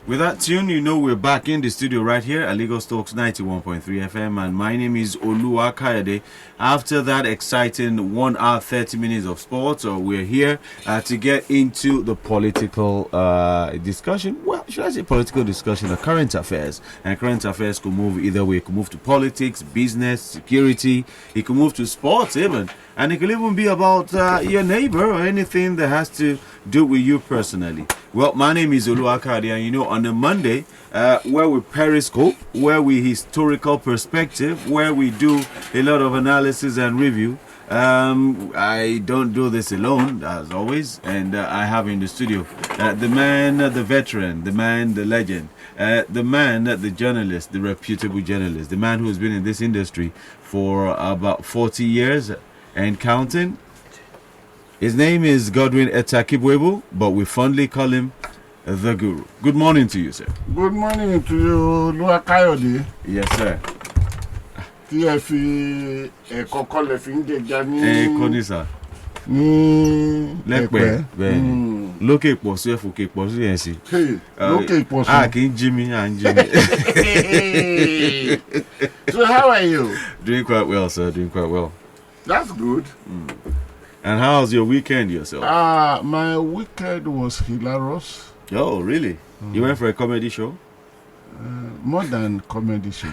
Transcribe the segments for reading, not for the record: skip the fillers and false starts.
With that tune, you know we're back in the studio right here at Lagos Talks 91.3 FM, and my name is Kayode. After that exciting 1 hour 30 minutes of sports, we're here to get into the political discussion. Well, should I say political discussion or current affairs? And current affairs could move either way. It could move to politics, business, security. It could move to sports even. And it could even be about your neighbor or anything that has to do with you personally. Well, my name is Kayode, and you know, on a Monday, where we periscope, where we historical perspective, where we do a lot of analysis and review. I don't do this alone, as always, and I have in the studio the man, the veteran, the man, the legend, the man, the journalist, the reputable journalist, the man who's been in this industry for about 40 years and counting. His name is Godwin Etakibwebu, but we fondly call him the Guru. Good morning to you, sir. Good morning to you, Kayode. Yes, sir. TFE Kokole Fingeja Konisa. Lẹ́pẹ́. Bẹ́ẹ̀ni. Lókè pọ̀ sí ẹ̀fọ́kè pọ̀ sí yẹn sí. Lókè pọ̀ sí. Ah, kì í jí mi, à ń jí mi. So how are you? Doing quite well, sir. Doing quite well. That's good. And how's your weekend yourself? My weekend was hilarious. Oh, really? You went for a comedy show? More than comedy show.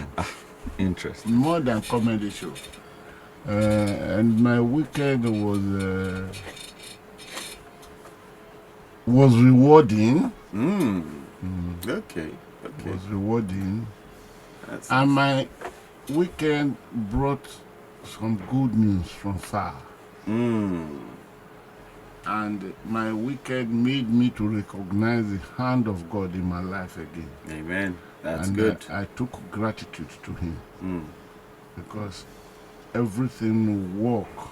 Interesting. More than comedy show. And my weekend was rewarding. Okay. Was rewarding. That's And my weekend brought some good news from far. And my weekend made me to recognize the hand of God in my life again. Amen. That's and good. I took gratitude to Him because everything worked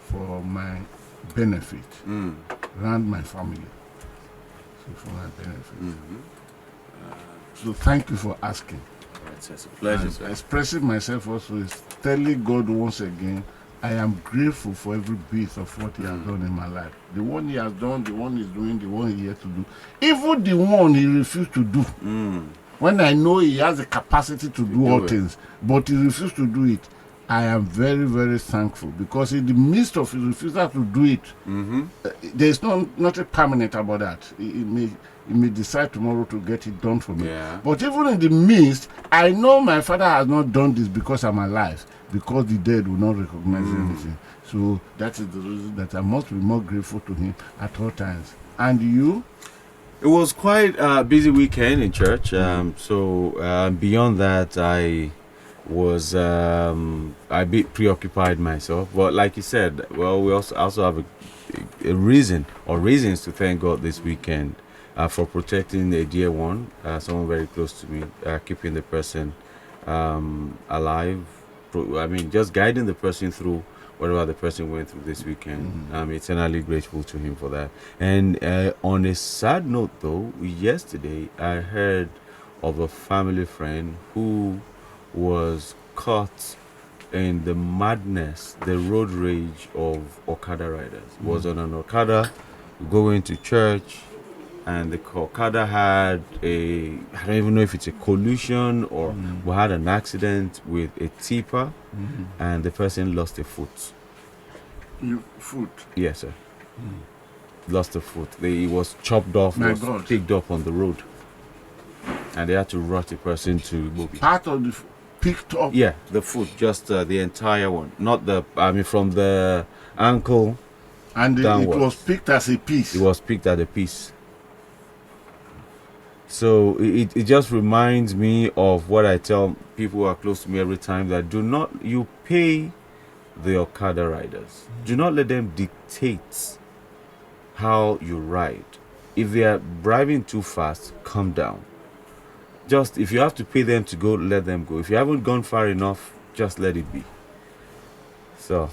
for my benefit around my family. So for my benefit. So thank you for asking. It's a pleasure, And sir. expressing myself also is telling God once again, I am grateful for every bit of what He has done in my life. The one He has done, the one He's doing, the one He has to do. Even the one He refused to do. When I know He has the capacity to do all things, but He refused to do it, I am very, very thankful. Because in the midst of His refusal to do it, there is nothing permanent about that. He may decide tomorrow to get it done for me. Yeah. But even in the midst, I know my Father has not done this because I'm alive, because the dead will not recognize anything. So that is the reason that I must be more grateful to Him at all times. And you? It was quite a busy weekend in church. So beyond that, I was a bit preoccupied myself. But like you said, well, we also have a reason or reasons to thank God this weekend for protecting a dear one, someone very close to me, keeping the person alive. Just guiding the person through whatever the person went through this weekend. I'm eternally grateful to Him for that. And on a sad note, though, yesterday I heard of a family friend who was caught in the madness, the road rage of Okada riders. Was on an Okada going to church, and the Okada had I don't even know if it's a collision or we had an accident with a tipper, and the person lost a foot. Foot. Yes, sir. Lost a foot. He was chopped off, picked up on the road, and they had to rush the person to Bobi. Part of the picked up? Yeah, the foot, just the entire one. Not from the ankle. And it was picked as a piece. It was picked as a piece. So it just reminds me of what I tell people who are close to me every time, that you pay the Okada riders. Do not let them dictate how you ride. If they are driving too fast, calm down. Just, if you have to pay them to go, let them go. If you haven't gone far enough, just let it be. So,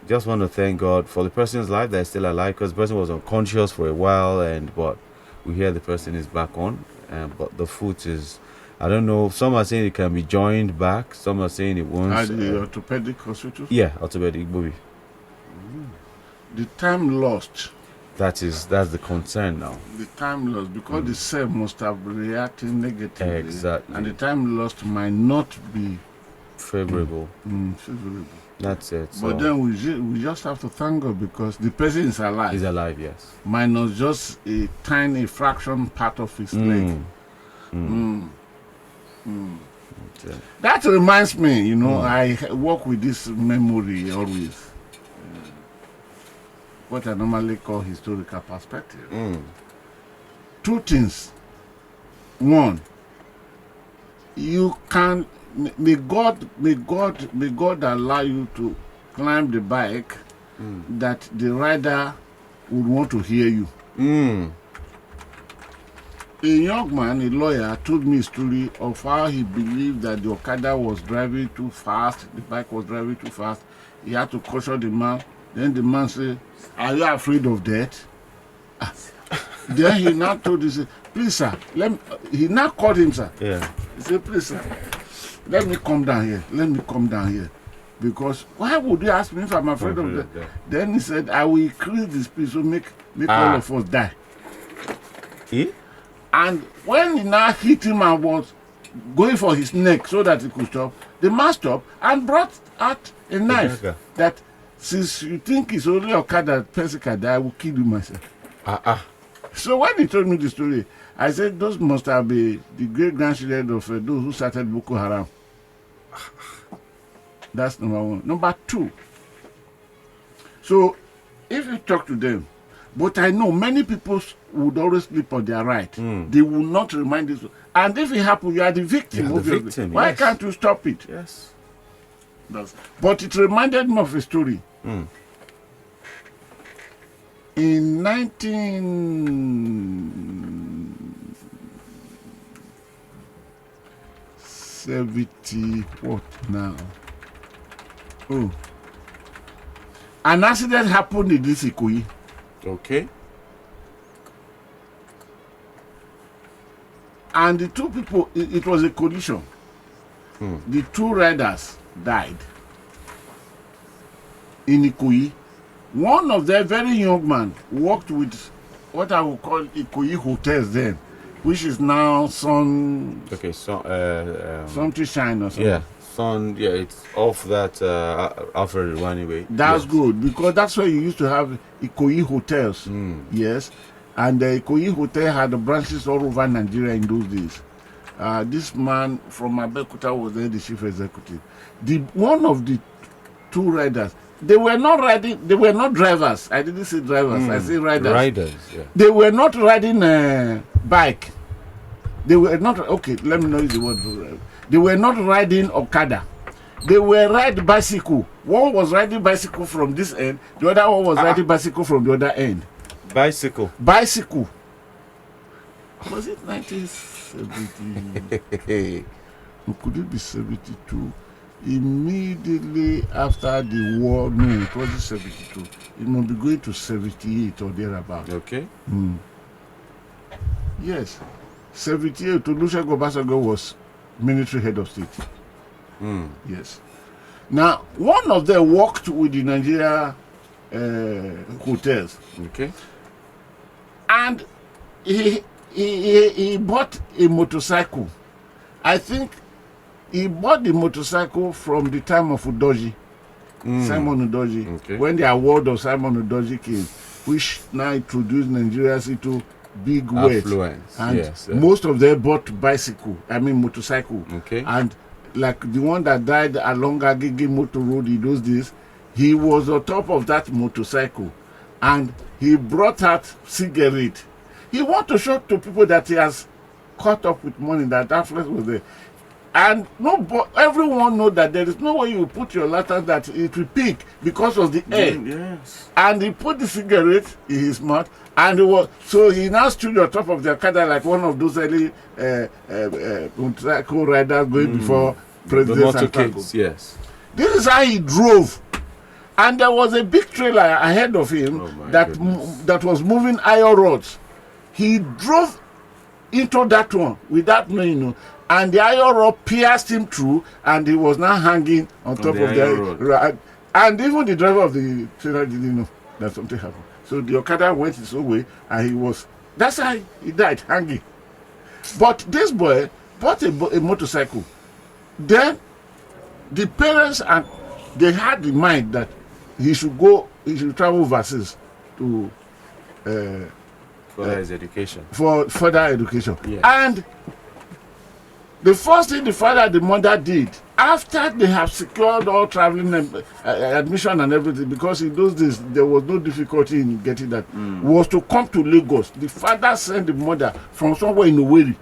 just want to thank God for the person's life that is still alive, because the person was unconscious for a while, but we hear the person is back on. But the foot is, I don't know, some are saying it can be joined back, some are saying it won't. At the orthopedic hospital? Yeah, orthopedic, Bobby. The time lost That's the concern now. The time lost, because the cell must have reacted negatively. Exactly. And the time lost might not be Favorable. favorable. That's it. So But then we just have to thank God, because the person is alive. he's alive, yes. Minus just a tiny fraction part of his leg. That's it. That reminds me, I work with this memory always. What I normally call historical perspective. Two things. One, you can may God allow you to climb the bike that the rider would want to hear you. A young man, a lawyer, told me a story of how he believed that the Okada was driving too fast, the bike was driving too fast. He had to caution the man. Then the man said, "Are you afraid of death?" Then he now told him, say, "Please, sir," he now called him, sir. Yeah. He said, "Please, sir, let me come down here. Let me come down here. Because why would you ask me if I'm afraid of death?" Then he said, "I will increase the speed, so make all of us die." And when he now hit him and was going for his neck so that he could stop, the man stopped and brought out a knife that, since you think it's only Okada person can die, I will kill you myself. So when he told me the story, I said those must have been the great-grandchildren of those who started Boko Haram. That's number one. Number two, so if you talk to them, but I know many people would always sleep on their right. They will not remind you. And if it happens, you are the victim. You are the victim, Why yes. can't you stop it? Yes. But it reminded me of a story. In 1970, what now? Oh. An accident happened in this Ikoyi. Okay. And the two people, it was a collision. The two riders died in Ikoyi. One of them, very young man, worked with what I would call Ikoyi hotels then, which is now Sun. Okay, so Something Shine or something. yeah, Sun. Yeah, it's off that Alfred anyway. That's yes. good, because that's where you used to have Ikoyi hotels. Yes, and the Ikoyi hotel had branches all over Nigeria in those days. This man from Abeokuta was then the chief executive. One of the two riders. They were not riding. They were not drivers. I didn't say drivers. I say riders. Riders. Yeah. They were not riding a bike. They were not. Okay, let me know the word. They were not riding Okada. They were riding bicycle. One was riding bicycle from this end. The other one was riding bicycle from the other end. Bicycle. Bicycle. Was it 1970? Could it be 72? Immediately after the war, no, it wasn't 72. It must be going to 78 or thereabout. Okay. Yes. 78, Olusegun Obasanjo was military head of state. Yes. Now, one of them worked with the Nigeria hotels. Okay. And he bought a motorcycle. I think he bought the motorcycle from the time of Udoji, Simon Udoji, when the award of Simon Udoji came, which now introduced Nigerians into big wealth. And yes, most of them bought motorcycle. Okay. And like the one that died along Agege Motor Road in those days, he was on top of that motorcycle, and he brought out cigarette. He want to show to people that he has caught up with money, that affluence was there. And everyone know that there is no way you put your lantern that it will peak because of the air. Yes. And he put the cigarette in his mouth, and he now stood on top of the Okada like one of those early motorcycle riders going before presidents and kids, yes. This is how he drove. And there was a big trailer ahead of him that was moving iron rods. He drove into that one without knowing, and the iron rod pierced him through, and he was now hanging on top of the rod. And even the driver of the trailer didn't know that something happened. So the Okada went his own way, and that's how he died, hanging. But this boy bought a motorcycle. Then the parents, and they had in mind that he should travel overseas to for his education. For further education. Yes. And the first thing the father and the mother did, after they have secured all traveling admission and everything, because in those days there was no difficulty in getting that, was to come to Lagos. The father sent the mother from somewhere in Owerri.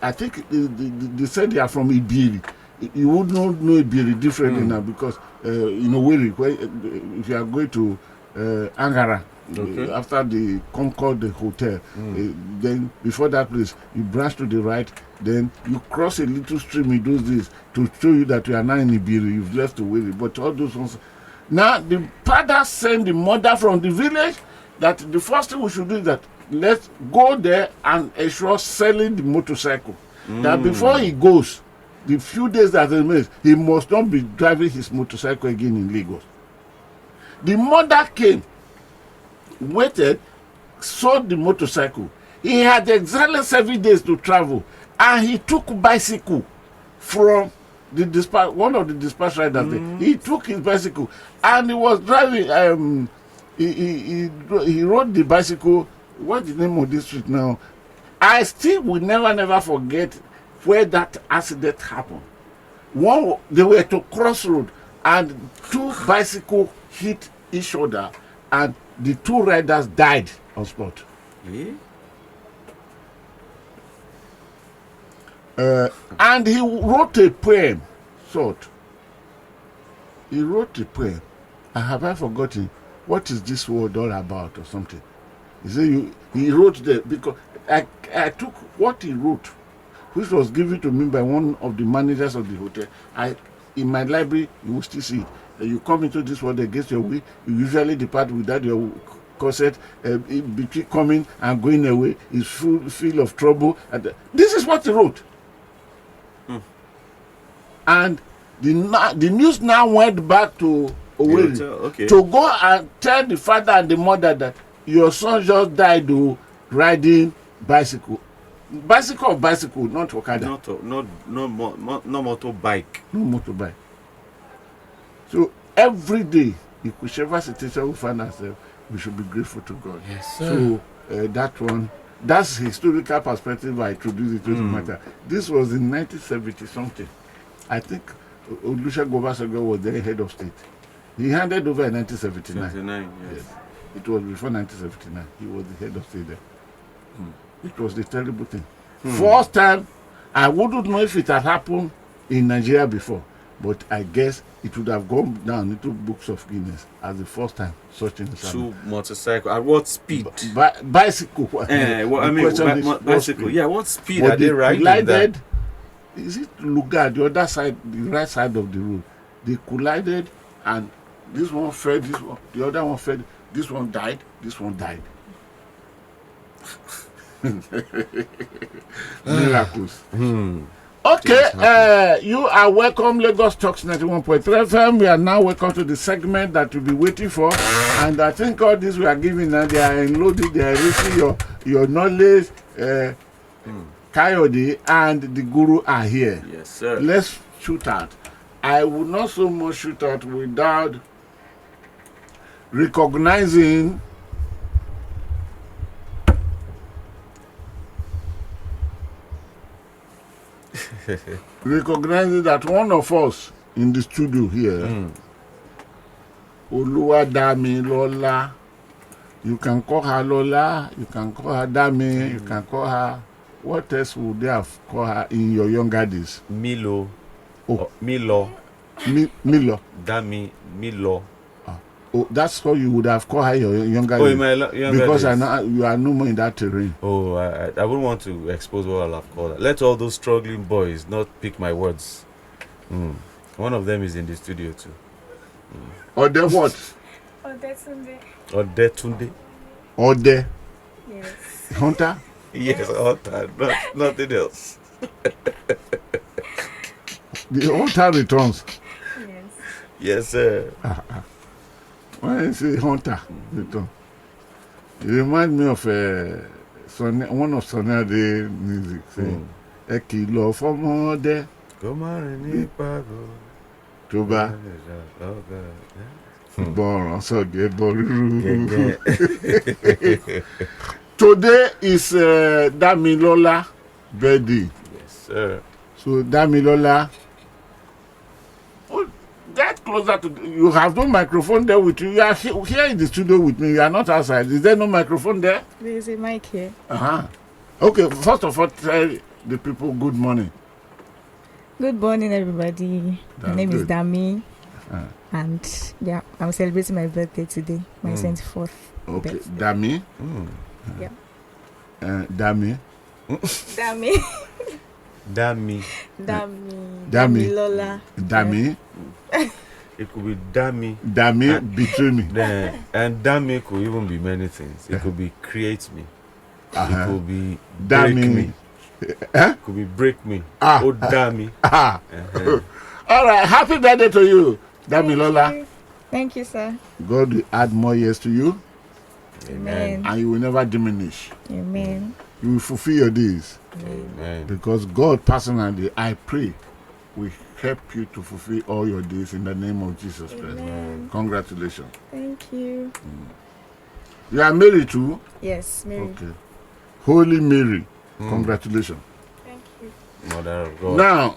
I think they said they are from Ibiri. You would not know Ibiri differently now, because in Owerri, if you are going to Angara, after the Concord Hotel, then before that place, you branch to the right, then you cross a little stream in those days to show you that you are now in Ibiri. You've left Owerri. But all those ones. Now, the father sent the mother from the village that the first thing we should do is that let's go there and ensure selling the motorcycle. That before he goes, the few days that remains, he must not be driving his motorcycle again in Lagos. The mother came, waited, sold the motorcycle. He had exactly 7 days to travel, and he took bicycle from the one of the dispatch riders there. He took his bicycle and he was driving. He rode the bicycle. What's the name of this street now? I still will never forget where that accident happened. They were to crossroad, and two bicycles hit each other, and the two riders died on spot. And he wrote a poem, He wrote a poem. Have I forgotten? What is this world all about, or something? He said he wrote because I took what he wrote, which was given to me by one of the managers of the hotel. In my library, you will still see it. You come into this world against your will. You usually depart without your corset. Between coming and going away is full of trouble. And this is what he wrote. And the news now went back to Owerri to go and tell the father and the mother that your son just died riding bicycle. Bicycle, not Okada. No motorbike. No motorbike. So every day, in whichever situation we find ourselves, we should be grateful to God. Yes, sir. So that's historical perspective. I introduced it to the matter. This was in 1970 something. I think Olusegun Obasanjo was the head of state. He handed over in 1979. 79, yes. It was before 1979. He was the head of state there. It was a terrible thing. First time, I wouldn't know if it had happened in Nigeria before, but I guess it would have gone down into books of Guinness as the first time such thing happened. Two motorcycle at what speed? Bicycle. Bicycle. Yeah, what speed but are they riding? Collided. Is it Luga, the other side, the right side of the road? They collided, and this one fell. This one, the other one fell. This one died. This one died. Miracles. Okay, you are welcome, Lagos Talks 91.3 FM. We are now welcome to the segment that you'll be waiting for. And I think all this we are giving now, they are enloaded, they are reaching your knowledge. Kayode and the Guru are here. Yes, sir. Let's shoot out. I will not so much shoot out without recognizing that one of us in the studio here, Oluwadami Lola, you can call her Lola, you can call her Dami, you can call her, what else would they have called her in your younger days? Milo. Oh. Milo. Milo. Dami. Milo. Oh, that's how you would have called her your younger days. In my younger because days. You are no more in that terrain. Oh, I wouldn't want to expose what I'll have called her. Let all those struggling boys not pick my words. One of them is in the studio too. Or the what? Odetunde. Ode. Yes. Hunter? Yes, Hunter. Nothing else. The Hunter returns. Yes. Yes, sir. When I say Hunter return. You remind me of one of Sonia Day music saying, "Ẹ kìlọ̀ fọ́mọdé Come on, in tó bá gbọ́ràn sọ̀gẹ̀ bọ̀ rúru." Today is Damilola birthday. Yes, sir. So Damilola, get closer to. You have no microphone there with you. You are here in the studio with me. You are not outside. Is there no microphone there? There is a mic here. Okay. First of all, tell the people good morning. Good morning, everybody. My name is Dami, and yeah, I'm celebrating my birthday today, my 24th. Okay, birthday. Dami. Yeah. Dami. Dami. Dami. Lola. Dami. It could be Dami. Dami, betray me. And Dami could even be many things. It could be create me. It could be break Dami. me. It could be break me. Oh, Dami. All right, happy birthday to you, Damilola. Thank you, sir. God will add more years to you, Amen. and you will never diminish. Amen. You will fulfill your days. Amen. Because God personally, I pray, will help you to fulfill all your days in the name of Jesus Christ. Amen. Congratulations. Thank you. You are married too? Yes, Mary. Okay. Holy Mary. Congratulations. Thank you. Mother of God. Now,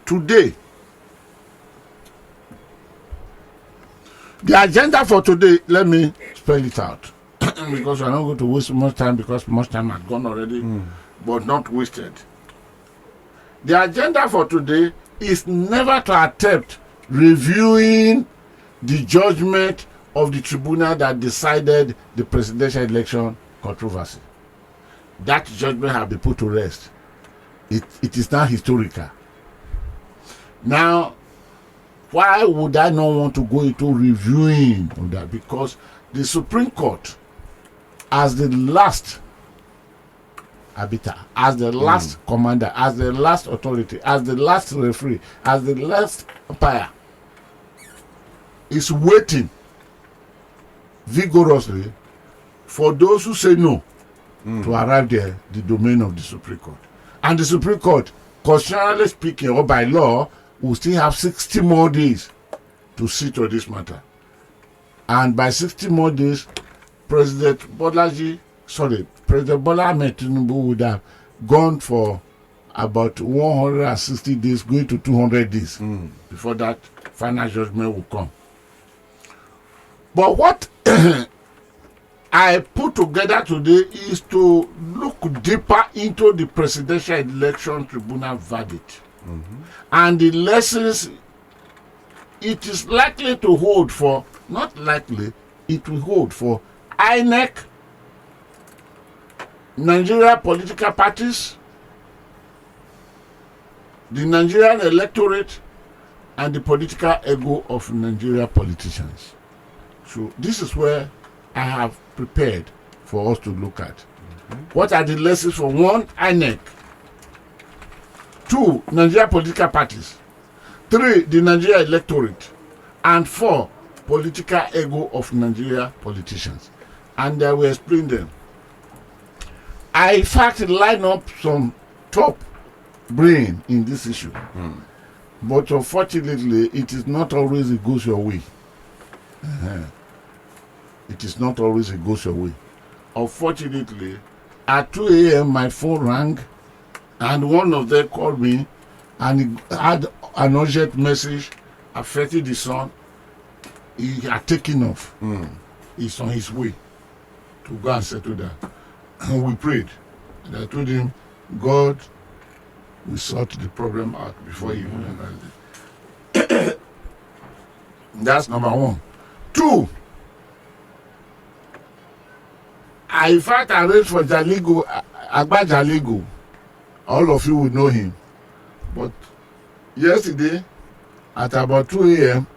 today, the agenda for today, let me spell it out. Because we're not going to waste much time because much time has gone already, but not wasted. The agenda for today is never to attempt reviewing the judgment of the tribunal that decided the presidential election controversy. That judgment has been put to rest. It is now historical. Now, why would I not want to go into reviewing of that? Because the Supreme Court, as the last arbiter, as the last commander, as the last authority, as the last referee, as the last umpire, is waiting vigorously for those who say no to arrive there, the domain of the Supreme Court. And the Supreme Court, constitutionally speaking or by law, will still have 60 more days to sit on this matter. And by 60 more days, President Bola Ahmed Tinubu would have gone for about 160 days, going to 200 days before that final judgment will come. But what I put together today is to look deeper into the presidential election tribunal verdict and the lessons it is likely to hold for, not likely, it will hold for INEC, Nigeria political parties, the Nigerian electorate, and the political ego of Nigeria politicians. So this is where I have prepared for us to look at. What are the lessons for one, INEC? Two, Nigeria political parties. Three, the Nigeria electorate. And four, political ego of Nigeria politicians. And I will explain them. I in fact line up some top brain in this issue. But unfortunately, it is not always it goes your way. It is not always it goes your way. Unfortunately, at 2 a.m. my phone rang and one of them called me and he had an urgent message affecting the son. He had taken off. He's on his way to go and settle that. And we prayed. And I told him, God will sort the problem out before he even realized it. That's number one. Two, I in fact arranged for Jaligo, Agba Jaligo. All of you will know him. But yesterday, at about 2 a.m.,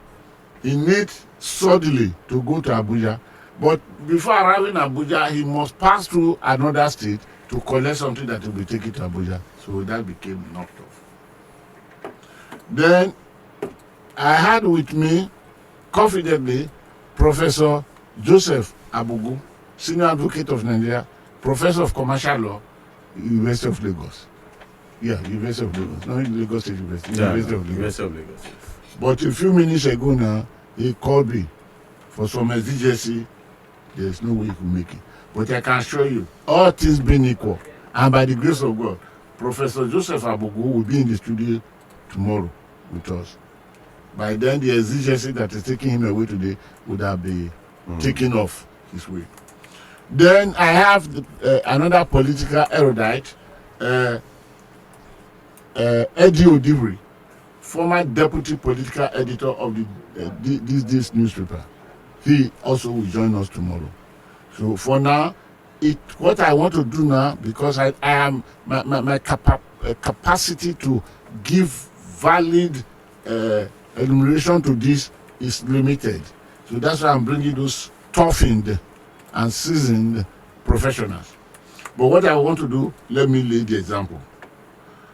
he needs suddenly to go to Abuja. But before arriving at Abuja, he must pass through another state to collect something that will be taken to Abuja. So that became knocked off. Then I had with me, confidently, Professor Joseph Abogu, Senior Advocate of Nigeria, Professor of Commercial Law, University of Lagos. Yeah, University of Lagos. Not Lagos State University. University of Lagos. University of Lagos. But a few minutes ago now, he called me for some exigency. There's no way he could make it. But I can assure you, all things being equal, and by the grace of God, Professor Joseph Abogu will be in the studio tomorrow with us. By then, the exigency that is taking him away today would have been taken off his way. Then I have another political erudite, Eddie Odibri, former deputy political editor of this newspaper. He also will join us tomorrow. So for now, what I want to do now, because I am my capacity to give valid enumeration to this is limited. So that's why I'm bringing those toughened and seasoned professionals. But what I want to do, let me lay the example.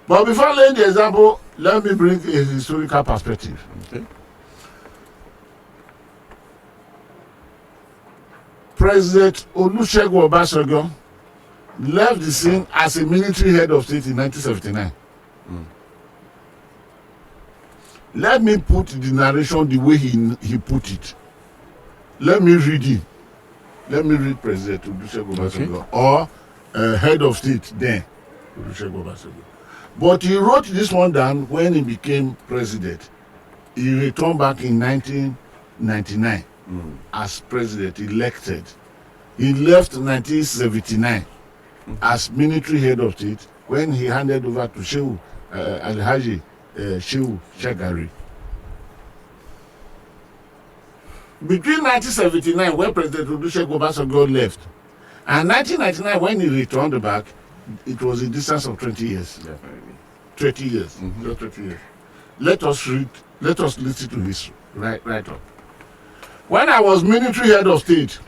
But before laying the example, let me bring a historical perspective. Okay. President Olusegun Obasanjo left the scene as a military head of state in 1979. Let me put the narration the way he put it. Let me read it. Let me read President Olusegun Obasanjo, or head of state then, Olusegun Obasanjo. But he wrote this one down when he became president. He returned back in 1999 as president, elected. He left in 1979 as military head of state when he handed over to Shehu Alhaji Shehu Shagari. Between 1979, when President Olusegun Obasanjo left, and 1999, when he returned back, it was a distance of 20 years. Definitely. 30 years. Just 30 years. Let us listen to his right up. When I was military head of state,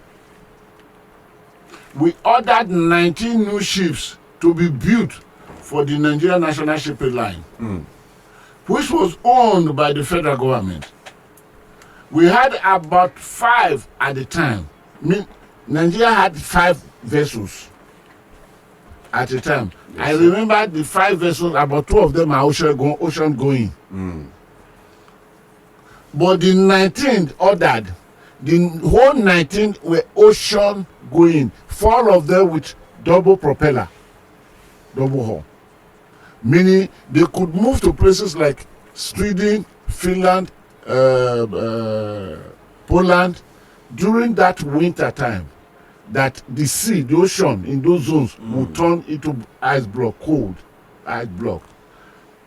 we ordered 19 new ships to be built for the Nigerian National Shipping Line, which was owned by the federal government. We had about 5 at the time. Nigeria had 5 vessels at the time. Yes, I remember the 5 vessels, about 2 of them are ocean going. But the 19 ordered, the whole 19 were ocean going. 4 of them with double propeller, double hull. Meaning they could move to places like Sweden, Finland, Poland during that winter time. That the sea, the ocean in those zones will turn into ice block, cold ice block.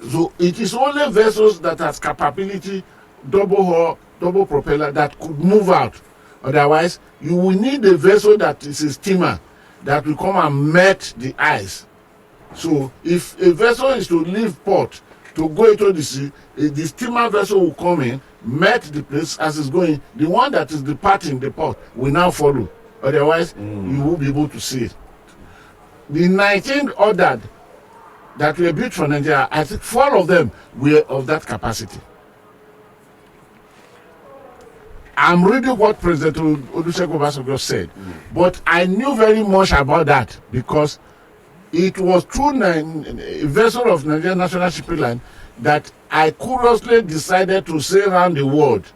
So it is only vessels that has capability, double hull, double propeller, that could move out. Otherwise, you will need a vessel that is a steamer that will come and melt the ice. So if a vessel is to leave port to go into the sea, the steamer vessel will come in, melt the place as it's going. The one that is departing the port will now follow. Otherwise, you won't be able to see it. The 19 ordered that were built for Nigeria, I think 4 of them were of that capacity. I'm reading what President Olusegun Obasanjo said, but I knew very much about that because it was through a vessel of Nigerian National Shipping Line that I curiously decided to sail around the world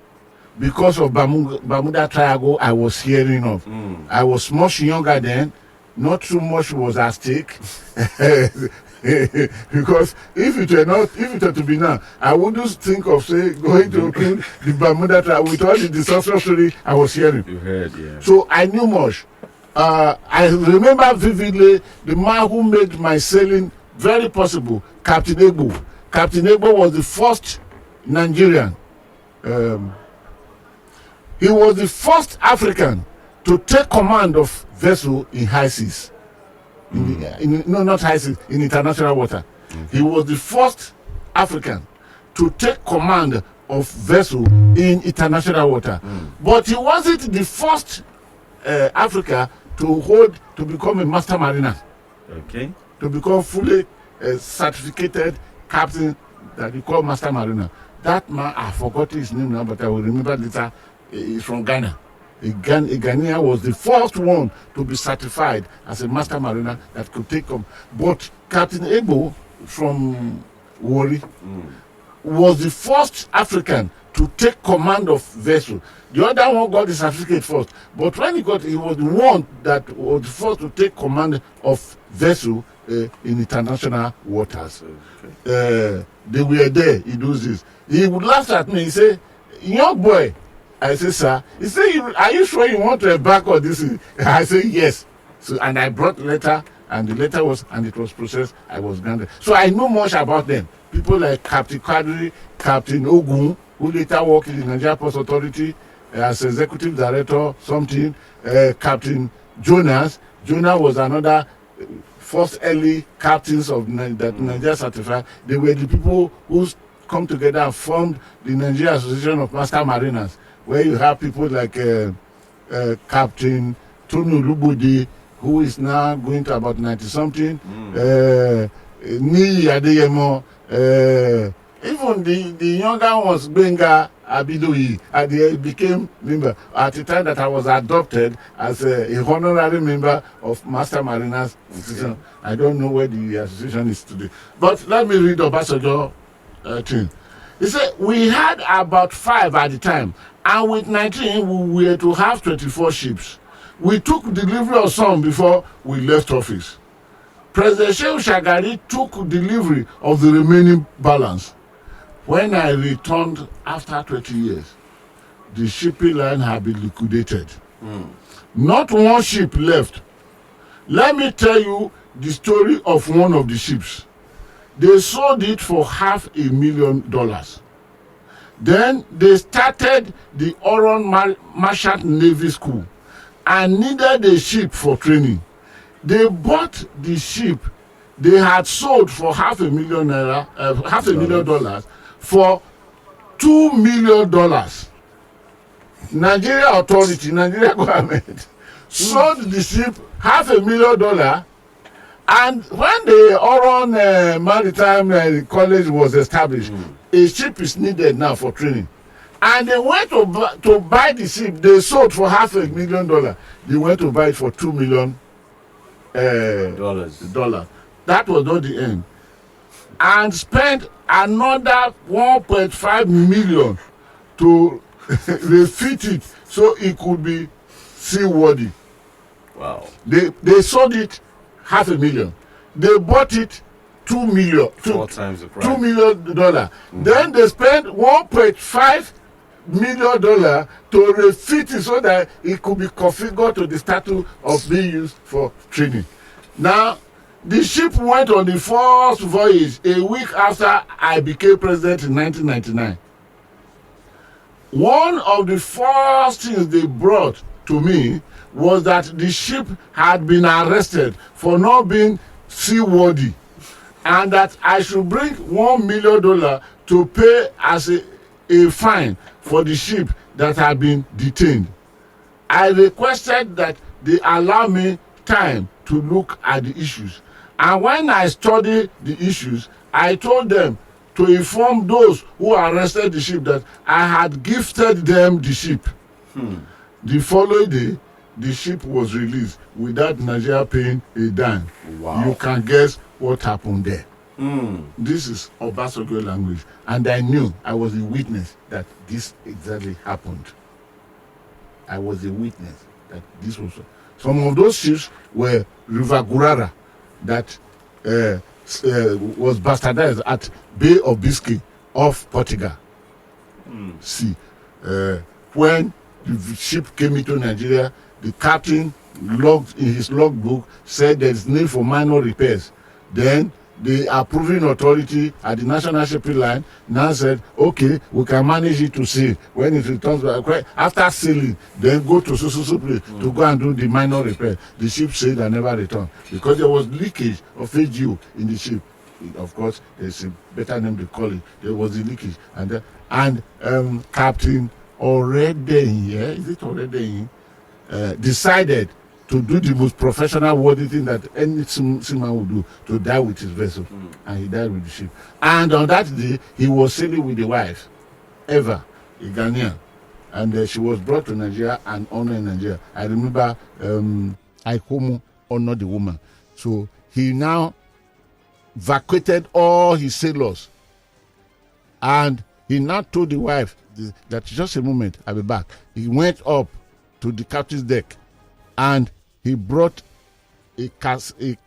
because of Bermuda Triangle I was hearing of. I was much younger then, not too much was at stake. Because if it were to be now, I wouldn't think of going to the Bermuda Triangle with all the disaster story I was hearing. You heard, yeah. So I knew much. I remember vividly the man who made my sailing very possible, Captain Egbo. Captain Egbo was the first Nigerian. He was the first African to take command of vessel in high seas. Not high seas, in international water. He was the first African to take command of vessel in international water. But he wasn't the first Africa to become a master mariner. Okay. To become fully certificated captain that we call master mariner. That man, I forgot his name now, but I will remember later. He's from Ghana. A Ghanaian was the first one to be certified as a master mariner that could take up. But Captain Ebo from Warri was the first African to take command of vessel. The other one got the certificate first. But when he was the one that was the first to take command of vessel in international waters. They were there. He does this. He would laugh at me. He said, "Young boy." I said, "Sir." He said, "Are you sure you want to embark on this?" I said, "Yes." So, and I brought the letter, and the letter was, and it was processed. I was granted. So I know much about them. People like Captain Kadri, Captain Ogun, who later worked in the Nigeria Ports Authority as executive director, something. Captain Jonas. Jonas was another first early captains of that Nigeria certified. They were the people who come together and formed the Nigeria Association of Master Mariners, where you have people like Captain Tony Lubudi, who is now going to about 90-something, Ni Adeyemo, even the younger ones, Benga Abidoyi, they became member at the time that I was adopted as a honorary member of Master Mariners Association. I don't know where the association is today. But let me read Obasanjo thing. He said, we had about 5 at the time, and with 19, we were to have 24 ships. We took delivery of some before we left office. President Shehu Shagari took delivery of the remaining balance. When I returned after 20 years, the shipping line had been liquidated. Not one ship left. Let me tell you the story of one of the ships. They sold it for $500,000. Then they started the Oron Merchant Navy School and needed a ship for training. They bought the ship they had sold for $500,000 for $2 million. Nigeria authority, Nigeria government sold the ship $500,000. And when the Oron Maritime College was established, a ship is needed now for training. And they went to buy the ship they sold for $500,000. They went to buy it for $2 million. That was not the end. And spent another 1.5 million to refit it so it could be seaworthy. Wow. They sold it $500,000. They bought it $2 million. 4 times the price. $2 million. Then they spent $1.5 million to refit it so that it could be configured to the status of being used for training. Now, the ship went on the first voyage a week after I became president in 1999. One of the first things they brought to me was that the ship had been arrested for not being seaworthy, and that I should bring $1 million to pay as a fine for the ship that had been detained. I requested that they allow me time to look at the issues. And when I studied the issues, I told them to inform those who arrested the ship that I had gifted them the ship. The following day, the ship was released without Nigeria paying a dime. Wow. You can guess what happened there. This is Obasanjo language. And I knew I was a witness that this exactly happened. I was a witness that this was. Some of those ships were River Gurara that was bastardized at Bay of Biscay off Portugal. See, when the ship came into Nigeria, the captain logged in his logbook said there is need for minor repairs. Then the approving authority at the National Shipping Line now said, okay, we can manage it to sail. When it returns back, after sailing, then go to so place to go and do the minor repair. The ship sailed and never returned because there was leakage of AGO in the ship. Of course, there's a better name to call it. There was the leakage, and Captain Oredeyin, is it Oredeyin, decided to do the most professional worthy thing that any seaman would do, to die with his vessel. And he died with the ship. And on that day, he was sailing with the wife, Eva, a Ghanaian. and she was brought to Nigeria and honored in Nigeria. I remember Aikomu honored the woman. So he now vacated all his sailors, and he now told the wife that just a moment, I'll be back. He went up to the captain's deck and he brought a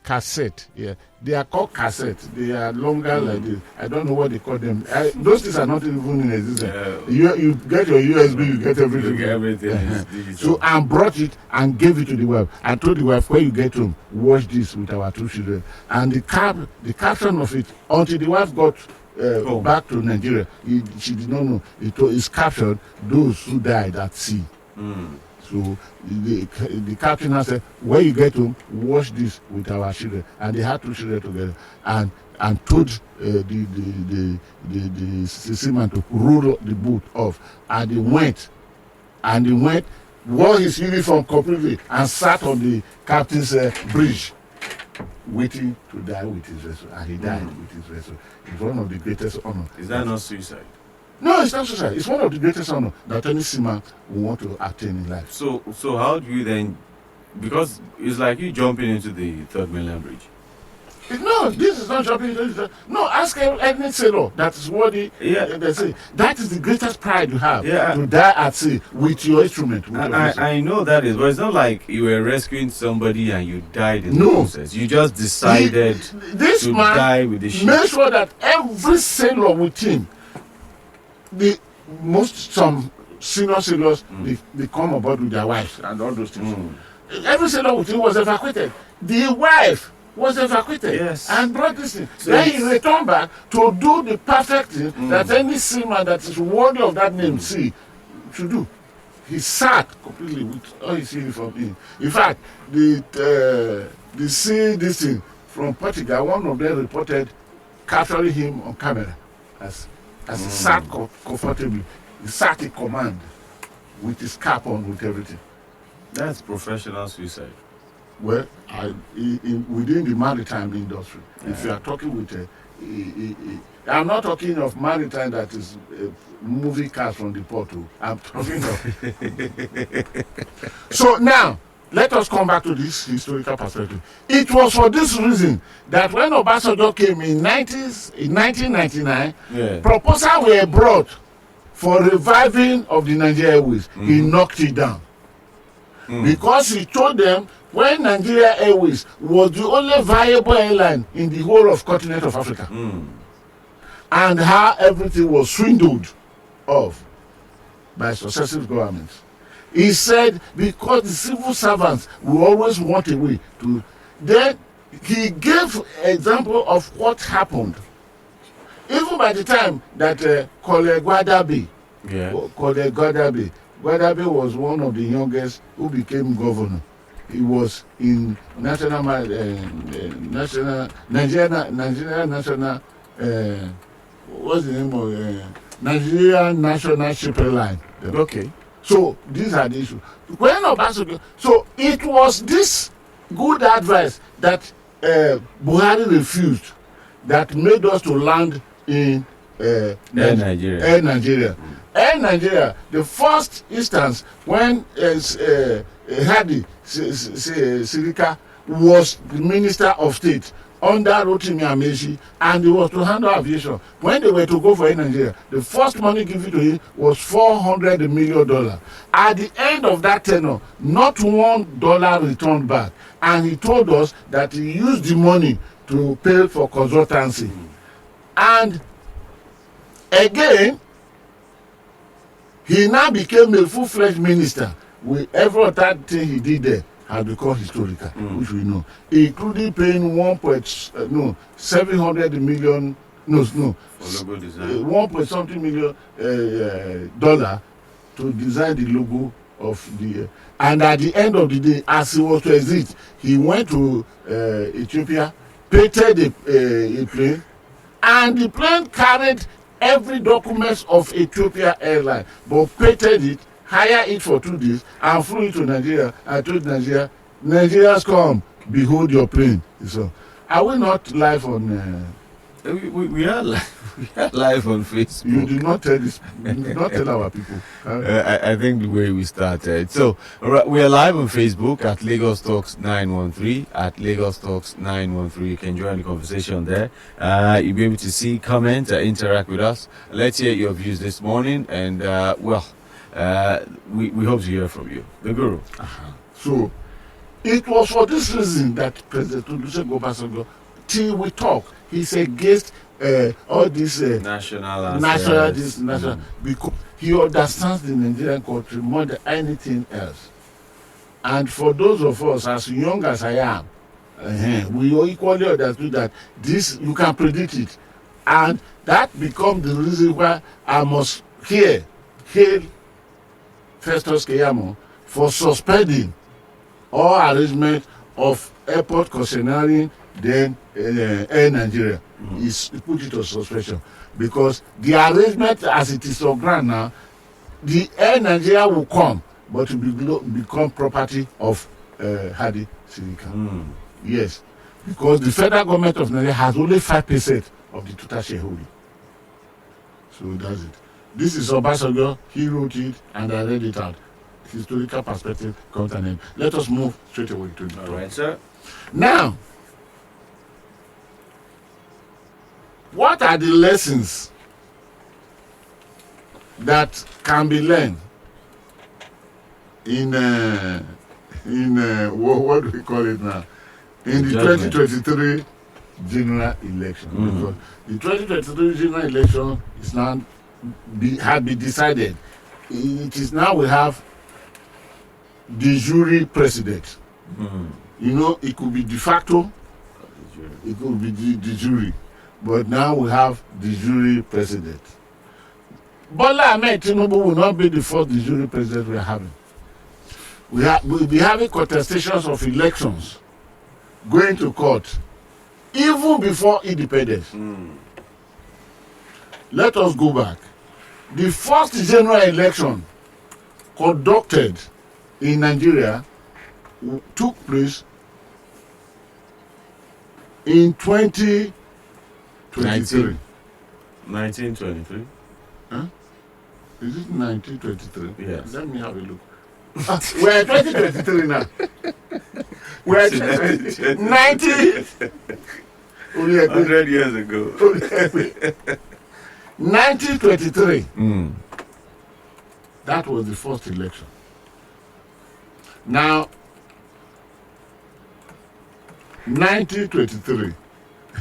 cassette. Yeah, they are called cassettes. They are longer like this. I don't know what they call them. Those things are not even in existence. You get your USB, you get everything. So I brought it and gave it to the wife. I told the wife, when you get home, watch this with our 2 children. And the caption of it, until the wife got back to Nigeria, she did not know. It's captured, those who died at sea. So the captain has said, when you get home, watch this with our children. And they had 2 children together, and told the seaman to roll the boat off. And he went, wore his uniform completely, and sat on the captain's bridge, waiting to die with his vessel. And he died with his vessel. It's one of the greatest honors. Is that not suicide? No, it's not suicide. It's one of the greatest honors that any seaman will want to attain in life. So how do you then, because it's like you jumping into the Third Mainland Bridge. No, this is not jumping into the... No, ask any sailor that is worthy. They say that is the greatest pride you have, to die at sea with your instrument. I know that is, but it's not like you were rescuing somebody and you died in the process. You just decided to die with the ship. Make sure that every sailor with him, some senior sailors, they come aboard with their wives and all those things. Every sailor with him was evacuated. The wife was evacuated and brought this thing. So then he returned back to do the perfect thing that any seaman that is worthy of that name should do. He sat completely with all his uniform in. In fact, the this thing from Portugal, one of them reported capturing him on camera as he sat comfortably. He sat in command with his cap on, with everything. That's professional suicide. Well, within the maritime industry, if you are talking with I'm not talking of maritime that is moving cars from the port. I'm talking of... So now, let us come back to this historical perspective. It was for this reason that when Obasanjo came in 1999, proposals were brought for reviving of the Nigeria Airways. He knocked it down. Because he told them when Nigeria Airways was the only viable airline in the whole of continent of Africa, and how everything was swindled off by successive governments. He said because the civil servants will always want a way to... Then he gave example of what happened. Even by the time that Kayode Gwadabe was one of the youngest who became governor. He was in Nigeria National what's the name of Nigeria National Shipping Line. Okay. So these are the issues. When Obasanjo, so it was this good advice that Buhari refused that made us to land in Air Nigeria. Air Nigeria, the first instance when Hadi Sirika was the Minister of State under Rotimi Amechi, and he was to handle aviation. When they were to go for Air Nigeria, the first money given to him was $400 million. At the end of that tenure, not $1 returned back. And he told us that he used the money to pay for consultancy. And again, he now became a full-fledged minister. With every other thing he did there had become historical, which we know, including paying 700 million, $1 million dollar to design the logo of the. And at the end of the day, as he was to exit, he went to Ethiopia, painted a plane, and the plane carried every document of Ethiopia Airline, but painted it, hired it for 2 days, and flew it to Nigeria. I told Nigeria, Nigerians come, behold your plane. So, are we not live on We are live. We are live on Facebook. You did not tell this. You did not tell our people. I think the way we started. So we are live on Facebook at Lagos Talks 913. At Lagos Talks 913, you can join the conversation there. You'll be able to see, comment, interact with us. Let's hear your views this morning, and we hope to hear from you, the Guru. So, it was for this reason that President Olusegun Obasanjo, till we talk, he's against all this national, because he understands the Nigerian country more than anything else. And for those of us as young as I am, we equally understood that this, you can predict it. And that becomes the reason why I must hail Festus Keyamo for suspending all arrangement of airport concessionaire, then Air Nigeria. Is put it on suspension, because the arrangement as it is on ground now, the Air Nigeria will come, but will become property of Hadi Sirika. Yes, because the federal government of Nigeria has only 5% of the total shareholding. So that's it. This is Obasanjo. He wrote it, and I read it out. Historical perspective comes to an end. Let us move straight away to the All right, sir. Now, what are the lessons that can be learned in what do we call it now? In the 2023 general election? Because the 2023 general election is now had been decided. It is now we have the jury president. You know, it could be de facto, it could be the jury. But now we have the jury president. Bola Ahmed Tinubu will not be the first the jury president we are having. We'll be having contestations of elections, going to court, even before independence. Let us go back. The first general election conducted in Nigeria took place in 1923. 1923. Huh? Is it 1923? Yes. Let me have a look. We're 2023 now. We're 90. 100 years ago. 1923. That was the first election. Now, 1923.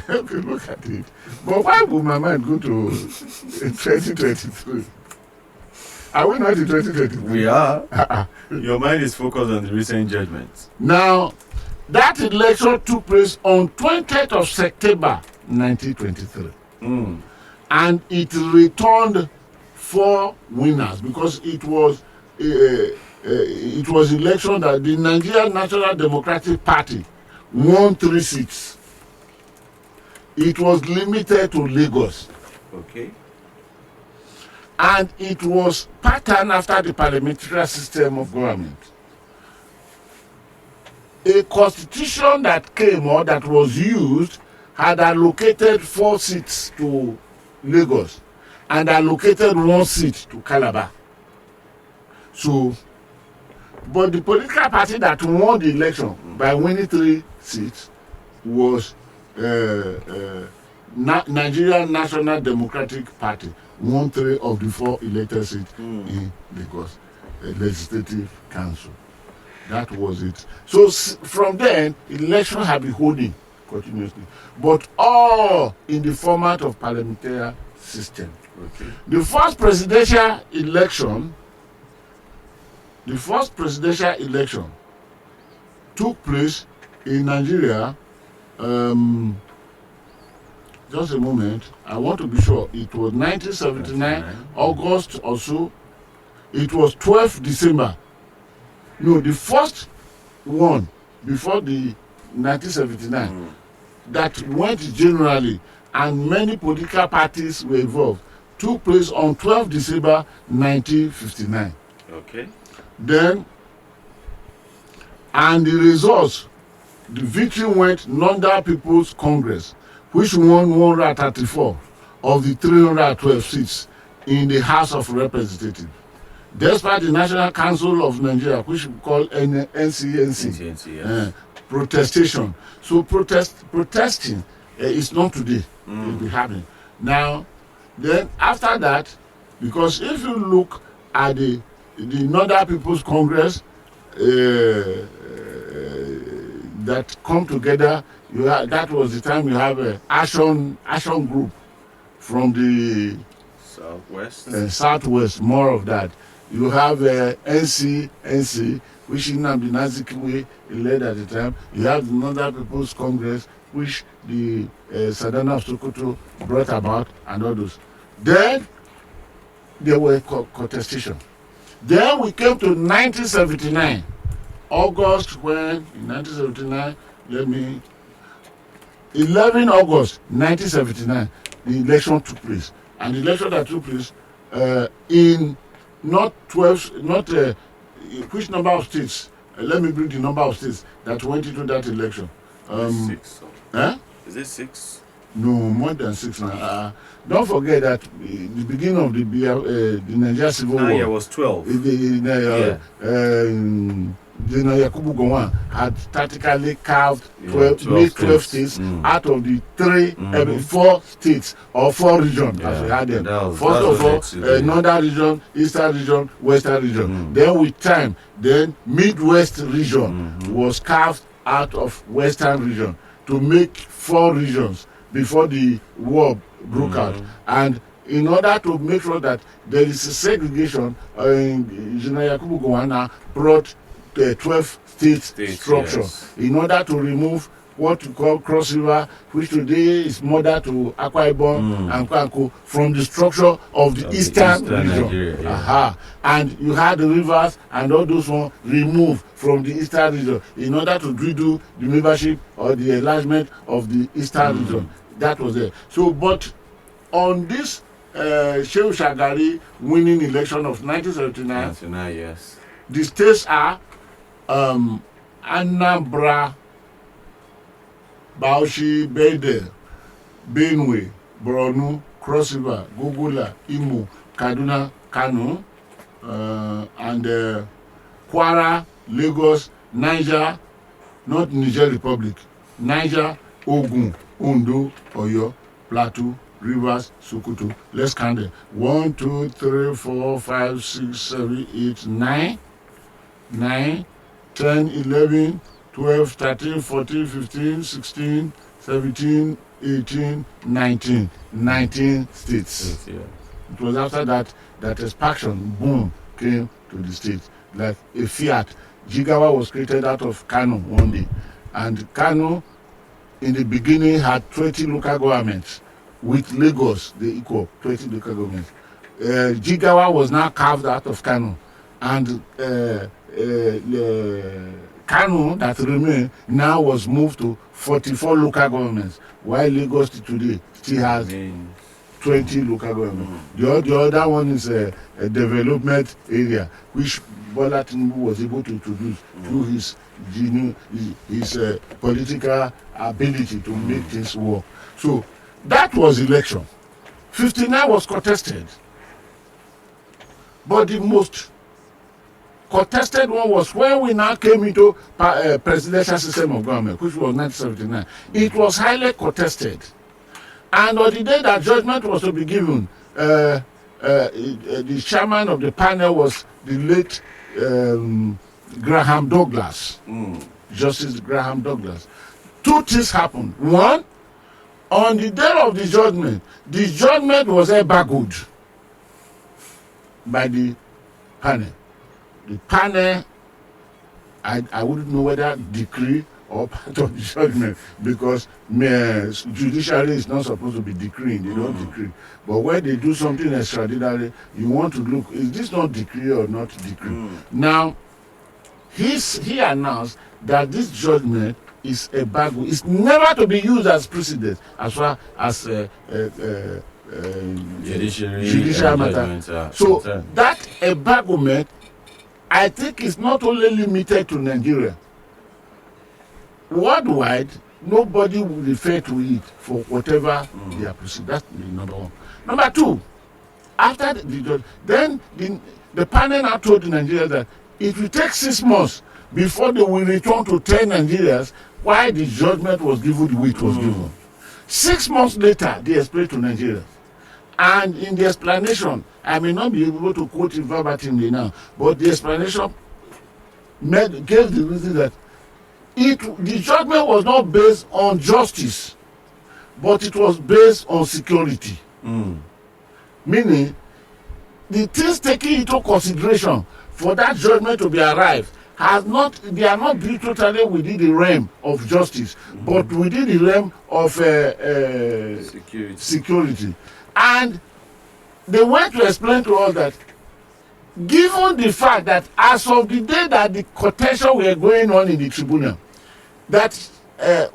Okay, look at it. But why would my mind go to 2023? Are we not in 2023? We are. Your mind is focused on the recent judgments. Now, that election took place on 20th of September 1923. And it returned 4 winners, because it was election that the Nigerian National Democratic Party won 3 seats. It was limited to Lagos. Okay. And it was patterned after the parliamentary system of government. A constitution that came or that was used had allocated 4 seats to Lagos and allocated 1 seat to Calabar. So, but the political party that won the election by winning 3 seats was Nigerian National Democratic Party, won 3 of the 4 elected seats in Lagos Legislative Council. That was it. So from then, election have been holding continuously, but all in the format of parliamentary system. Okay. The first presidential election took place in Nigeria. Just a moment. I want to be sure. It was 1979, August or so. It was 12th December. No, the first one before the 1979 that went generally and many political parties were involved took place on 12th December 1959. Okay. Then, and the results, the victory went Nanda People's Congress which won 134 of the 312 seats in the House of Representatives. Despite the National Council of Nigeria, which we call NCNC, yes. Protestation. So protesting is not today. It will be happening. Now, then after that, because if you look at the Northern People's Congress that come together, that was the time you have a action group from the southwest, more of that. You have NC, which Nnamdi Azikiwe led at the time. You have the Northern People's Congress, which the Sadana of Sokoto brought about, and others. Then there were contestation. Then we came to 1979, August, when in 1979, 11 August 1979, the election took place. And the election that took place in not 12, which number of states? Let me bring the number of states that went into that election. 6. Is it 6? No, more than 6 now. Don't forget that the beginning of the Nigeria Civil War. Yeah, it was 12. General Yakubu Gowon had tactically carved 12 states out of the 4 states or 4 regions as we had them. First of all, Northern region, Eastern region, Western region. Then with time, then Midwest region was carved out of Western region to make 4 regions before the war broke out. And in order to make sure that there is a segregation, General Yakubu Gowon brought the 12 state structure in order to remove what we call Cross River, which today is mother to Akwa Ibom and Kwanko, from the structure of the Eastern region. Nigeria, and you had the rivers and all those ones removed from the Eastern region in order to do the membership or the enlargement of the Eastern region. That was it. So, but on this Shehu Shagari winning election of 1979, yes. The states are Anambra, Bauchi, Bede, Benue, Borno, Cross River, Gogola, Imo, Kaduna, Kano, and Kwara, Lagos, Niger, not Niger Republic, Niger, Ogun, Ondo, Oyo, Plateau, Rivers, Sokoto. Let's count them. 1, 2, 3, 4, 5, 6, 7, 8, 9, 10, 11, 12, 13, 14, 15, 16, 17, 18, 19. 19 states. It was after that expansion, boom, came to the states. Like a Fiat. Jigawa was created out of Kano one day. And Kano, in the beginning, had 20 local governments. With Lagos, they equal 20 local governments. Jigawa was now carved out of Kano. And Kano that remained now was moved to 44 local governments, while Lagos today still has 20 local governments. The other one is a development area, which Bola Tinubu was able to introduce through his political ability to make things work. So that was election. 59 was contested. But the most contested one was when we now came into presidential system of government, which was 1979. It was highly contested. And on the day that judgment was to be given, the chairman of the panel was the late Graham Douglas, Justice Graham Douglas. 2 things happened. One, on the day of the judgment was embargoed by the panel. The panel, I wouldn't know whether decree or part of the judgment, because judiciary is not supposed to be decreeing, they don't decree. But when they do something extraordinary, you want to look, is this not decree or not decree? Now, he announced that this judgment is a embargo. It's never to be used as precedent as far as judicial matter. So that embargo, I think, is not only limited to Nigeria. Worldwide, nobody will refer to it for whatever they are proceeding. That's the number one. Number two, after the judge, then the panel now told the Nigerians that it will take 6 months before they will return to tell Nigerians why the judgment was given the way it was given. 6 months later, they explained to Nigerians. And in the explanation, I may not be able to quote it verbatimly now, but the explanation gave the reason that the judgment was not based on justice, but it was based on security. Meaning, the things taken into consideration for that judgment to be arrived they are not built totally within the realm of justice, but within the realm of security. And they went to explain to us that, given the fact that as of the day that the contention were going on in the tribunal, that the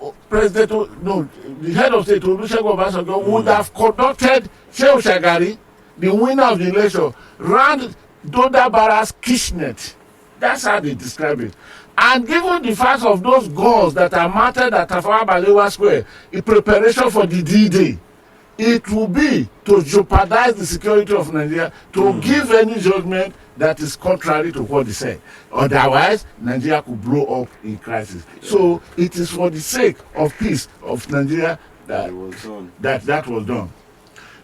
head of state Olusegun Obasanjo would have conducted Shehu Shagari, the winner of the election, round Doda Barra's kitchenette. That's how they describe it. And given the fact of those guns that are mounted at Tafawa Balewa Square in preparation for the D-Day, it will be to jeopardize the security of Nigeria, to give any judgment that is contrary to what they say. Otherwise, Nigeria could blow up in crisis. So it is for the sake of peace of Nigeria that was done.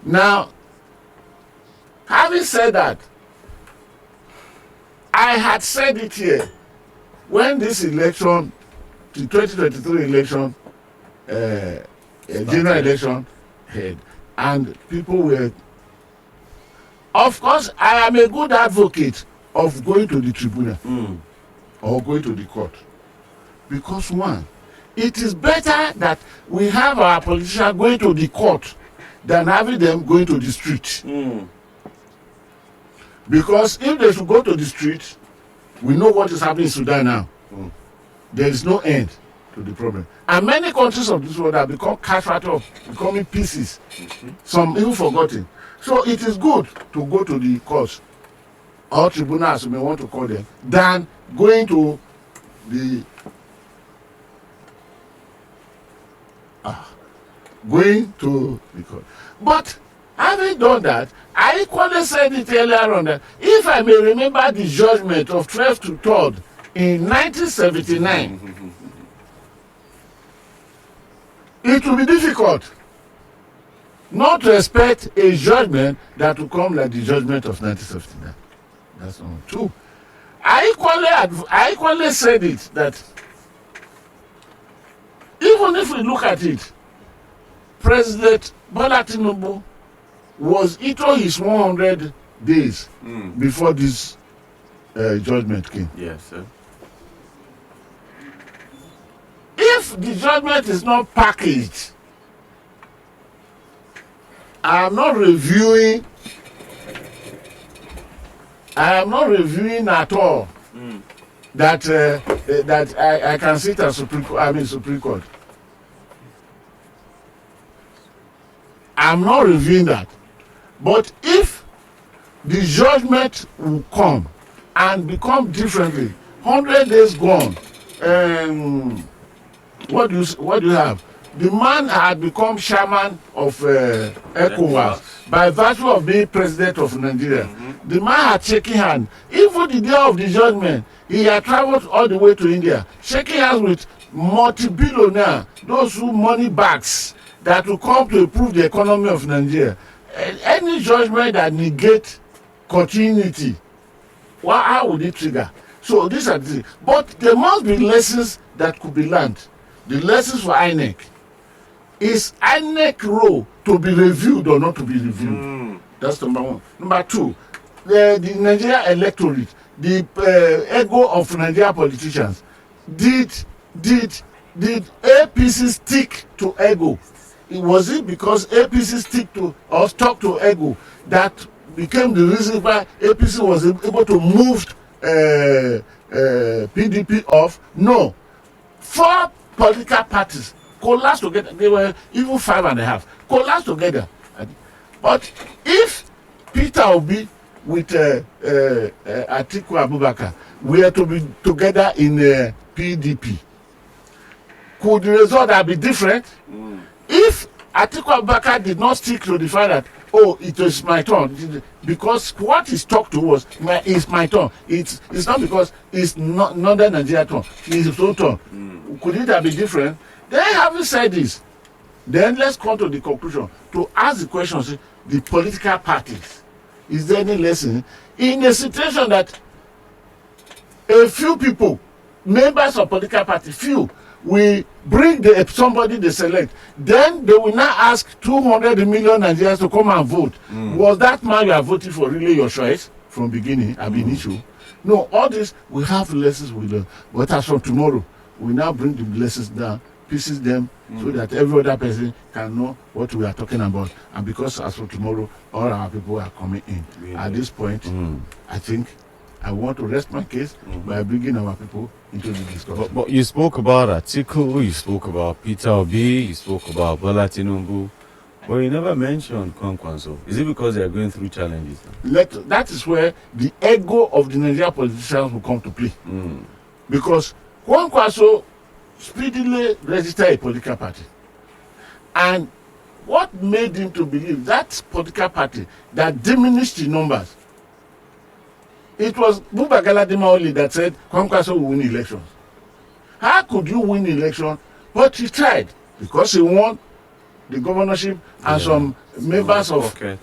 Now, having said that, I had said it here when this election, the 2023 election, general election, had, and people were. Of course, I am a good advocate of going to the tribunal or going to the court, because one, it is better that we have our politicians going to the court than having them going to the street. Because if they should go to the street, we know what is happening in Sudan now. There is no end to the problem. And many countries of this world have become casualty of becoming pieces. Some even forgotten. So it is good to go to the courts or tribunals, you may want to call them, than going to the court. But having done that, I equally said it earlier on that if I may remember the judgment of 12th to 3rd in 1979, it will be difficult not to expect a judgment that will come like the judgment of 1979. That's number two. I equally said it that even if we look at it, President Bola Tinubu was into his 100 days before this judgment came. Yes, sir. If the judgment is not packaged, I am not reviewing at all that I can sit as Supreme Court. I'm not reviewing that. But if the judgment will come and become differently, 100 days gone, what do you have? The man had become chairman of ECOWAS by virtue of being president of Nigeria. The man had shaking hands. Even the day of the judgment, he had traveled all the way to India, shaking hands with multi-billionaires, those who money bags that will come to improve the economy of Nigeria. Any judgment that negates continuity, how would it trigger? So these are the things. But there must be lessons that could be learned. The lessons for INEC. Is INEC role to be reviewed or not to be reviewed? That's number one. Number two, the Nigeria electorate, the ego of Nigeria politicians, did APC stick to ego? Was it because APC stuck to ego that became the reason why APC was able to move PDP off? No. 4 political parties collapsed together. They were even 5.5 collapsed together. But if Peter Obi with Atiku Abubakar were to be together in PDP, could the result have been different? If Atiku Abubakar did not stick to the fact that, oh, it was my turn, because what is talked to was, it's my turn. It's not because it's not the Nigeria turn, it's his own turn. Could it have been different? Then, having said this, then let's come to the conclusion to ask the questions: the political parties, is there any lesson in a situation that a few people, members of political party, few, we bring somebody they select, then they will now ask 200 million Nigerians to come and vote. Was that man you are voting for really your choice from beginning, ab initio? No, all this, we have lessons with them. But as from tomorrow, we now bring the lessons down, pieces them, so that every other person can know what we are talking about. And because as from tomorrow, all our people are coming in. At this point, I think I want to rest my case by bringing our people into the discussion. But you spoke about Atiku, you spoke about Peter Obi, you spoke about Bola Tinubu, but you never mentioned Kwankwaso. Is it because they are going through challenges? That is where the ego of the Nigerian politicians will come to play. Because Kwankwaso speedily registered a political party. And what made him to believe that political party that diminished the numbers? It was Buba Galadima only that said Kwankwaso will win elections. How could you win election? But he tried, because he won the governorship and some members of but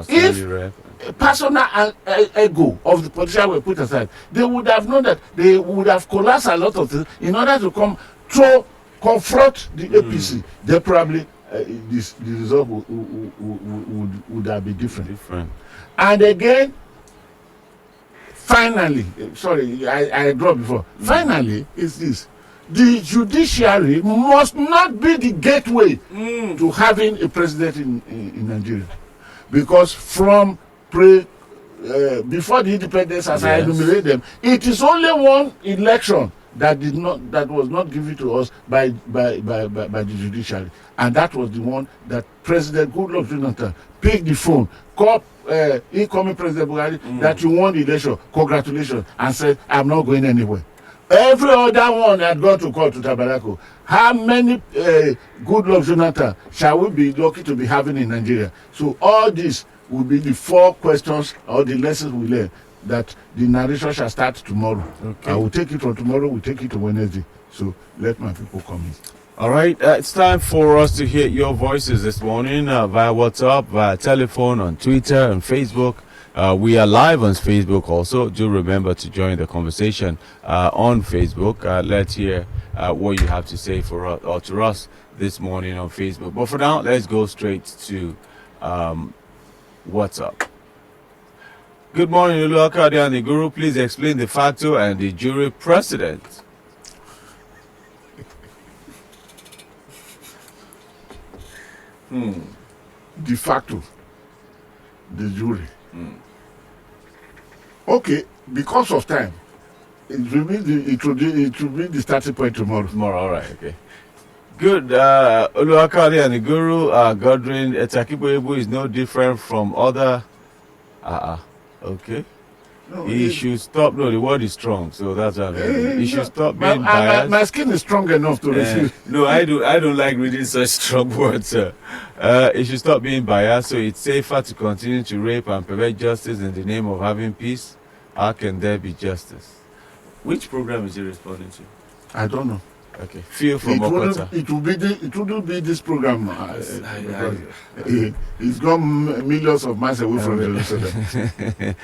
if personal ego of the politician were put aside, they would have known that they would have collapsed a lot of things in order to come to confront the APC. They probably the result would have been different. And again, finally, sorry, I dropped before. Finally, is this: the judiciary must not be the gateway to having a president in Nigeria, because from before the independence, as I enumerate them, it is only one election that was not given to us by the judiciary, and that was the one that President Goodluck Jonathan picked the phone, called incoming President Buhari that you won the election, congratulations, and said, I'm not going anywhere. Every other one had gone to court to Tabernacle. How many Goodluck Jonathan shall we be lucky to be having in Nigeria? So all this will be the 4 questions or the lessons we learn that the narration shall start tomorrow. Okay. I will take it from tomorrow, we'll take it to Wednesday. So let my people come in. All right, it's time for us to hear your voices this morning via WhatsApp, via telephone, on Twitter and Facebook. We are live on Facebook also. Do remember to join the conversation on Facebook. Let's hear what you have to say for us or to us this morning on Facebook. But for now, let's go straight to WhatsApp. Good morning, Oluwakade and the Guru. Please explain de facto and de jure precedent. De facto, de jure. Okay, because of time, it will be the starting point tomorrow. All right, okay. Good. Oluwakade and the Guru, Godwin Etakiboyebu is no different from other. Okay. No, he should stop. No, the word is strong, so that's what he should stop being biased. My skin is strong enough to refuse. No, I don't like reading such strong words. He should stop being biased. So it's safer to continue to rape and pervert justice in the name of having peace. How can there be justice? Which program is he responding to? I don't know. Okay, feel from Okota. It wouldn't be this program. He's gone millions of miles away from Jerusalem.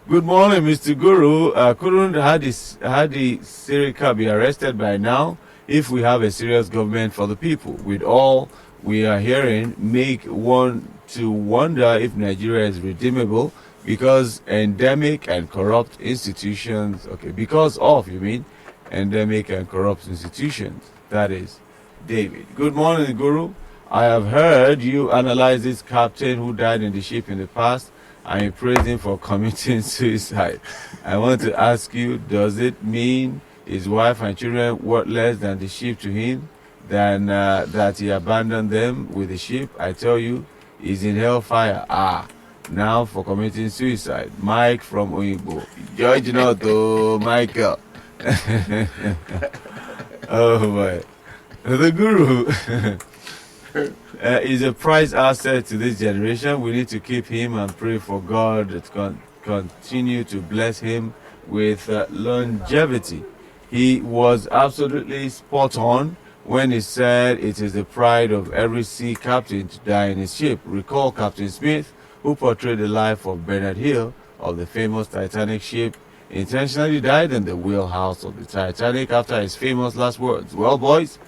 Good morning, Mr. Guru. Couldn't Hadi Sirika be arrested by now if we have a serious government for the people? With all we are hearing, make one to wonder if Nigeria is redeemable because endemic and corrupt institutions. Okay, because of, you mean? Endemic and corrupt institutions. That is David. Good morning, Guru. I have heard you analyze this captain who died in the ship in the past and you praise him for committing suicide. I want to ask you, does it mean his wife and children worth less than the ship to him, than that he abandoned them with the ship? I tell you, he's in hellfire. Now for committing suicide. Mike from Oyibo. George Noto, Michael. Oh boy. The guru is a prized asset to this generation. We need to keep him and pray for God to continue to bless him with longevity. He was absolutely spot on when he said it is the pride of every sea captain to die in his ship. Recall Captain Smith, who portrayed the life of Bernard Hill of the famous Titanic ship, intentionally died in the wheelhouse of the Titanic after his famous last words. Well, boys,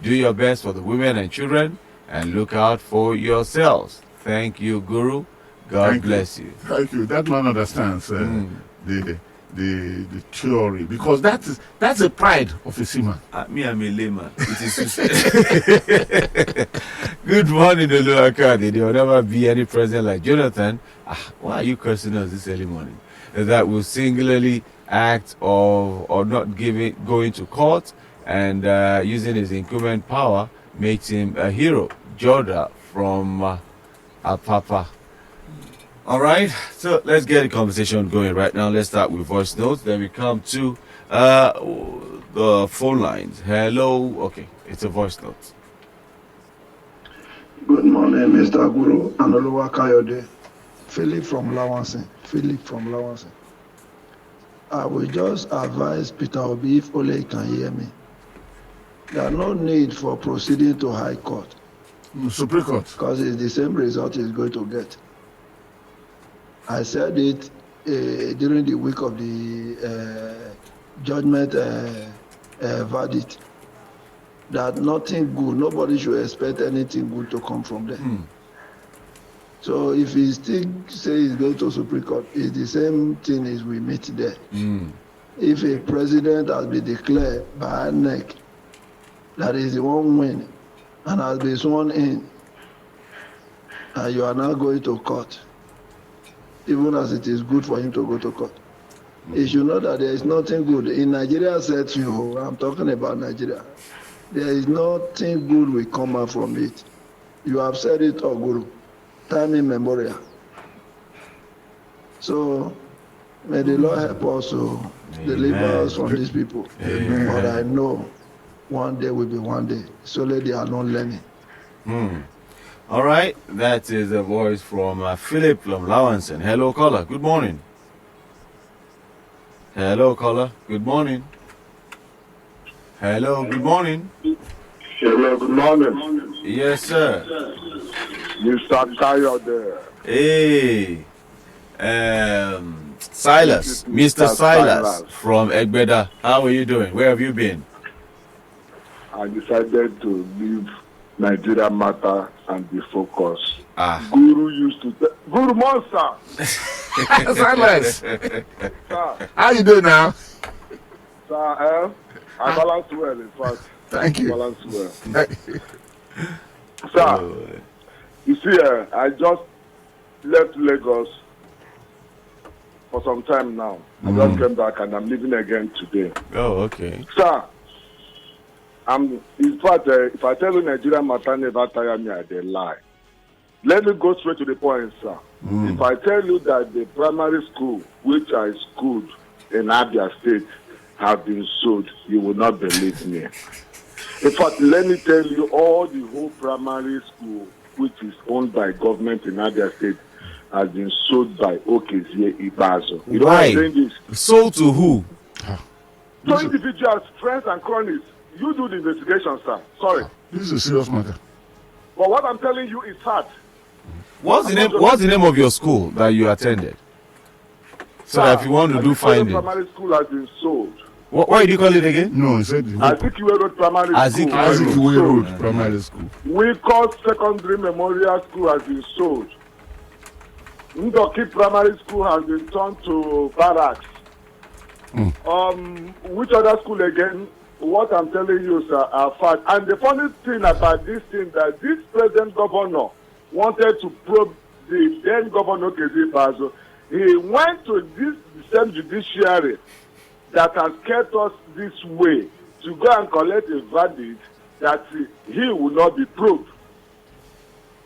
do your best for the women and children and look out for yourselves. Thank you, Guru. God bless you. Thank you. That man understands the theory, because that's the pride of a seaman. Me, I'm a layman. It is Good morning, Oluwakade. There will never be any president like Jonathan. Why are you cursing us this early morning? That will singularly act or not going to court and using his incumbent power makes him a hero. Jorda from Apapa. All right, so let's get the conversation going right now. Let's start with voice notes. Then we come to the phone lines. Hello. Okay, it's a voice note. Good morning, Mr. Guru and Kayode. Philip from Lawansin. I will just advise Peter Obi, if only he can hear me. There are no need for proceeding to High Court. Supreme Court. Because it's the same result he's going to get. I said it during the week of the judgment verdict, that nothing good, nobody should expect anything good to come from there. So if he still say he's going to Supreme Court, it's the same thing as we meet there. If a president has been declared by INEC that is the one winning and has been sworn in, and you are now going to court, even as it is good for him to go to court, he should know that there is nothing good. In Nigeria, said you, I'm talking about Nigeria, there is nothing good will come out from it. You have said it, Guru, time immemorial. So may the Lord help us to deliver us from these people. Amen. But I know one day will be one day. So let they are not learning. All right, that is a voice from Philip from Lawanson. Hello, caller. Good morning. Hello, caller. Good morning. Hello, good morning. Hello, good morning. Yes, sir. Mr. Kayode. Hey, Silas, Mr. Silas from Egbeda. How are you doing? Where have you been? I decided to leave Nigeria matter and be focused. Guru used to say, Guru Monster! Silas! Sir, How you doing now? Sir, I balance well, in fact. Thank you. I balance well. Sir, you see, I just left Lagos for some time now. I just came back and I'm living again today. Oh, okay. Sir, in fact, if I tell you Nigeria matter never tire me, I dey lie. Let me go straight to the point, sir. If I tell you that the primary school, which I schooled in Abia State, have been sold, you will not believe me. In fact, let me tell you, all the whole primary school, which is owned by government in Abia State, has been sold by Okezie Ibazo. You know why I'm saying this? Sold to who? So individuals, friends and cronies, you do the investigation, sir. Sorry. This is a serious matter. But what I'm telling you is fact. What's the name of your school that you attended? So that if you want to do finding. Primary school has been sold. What did you call it again? No, he said Azikiwe Road Primary School. Azikiwe Road Primary School. Wikos Secondary Memorial School has been sold. Ndoki Primary School has been turned to barracks. Which other school again? What I'm telling you, sir, are fact. And the funny thing about this thing, that this present governor wanted to probe the then governor Kezi Bazo. He went to this same judiciary that has kept us this way to go and collect a verdict that he will not be proved.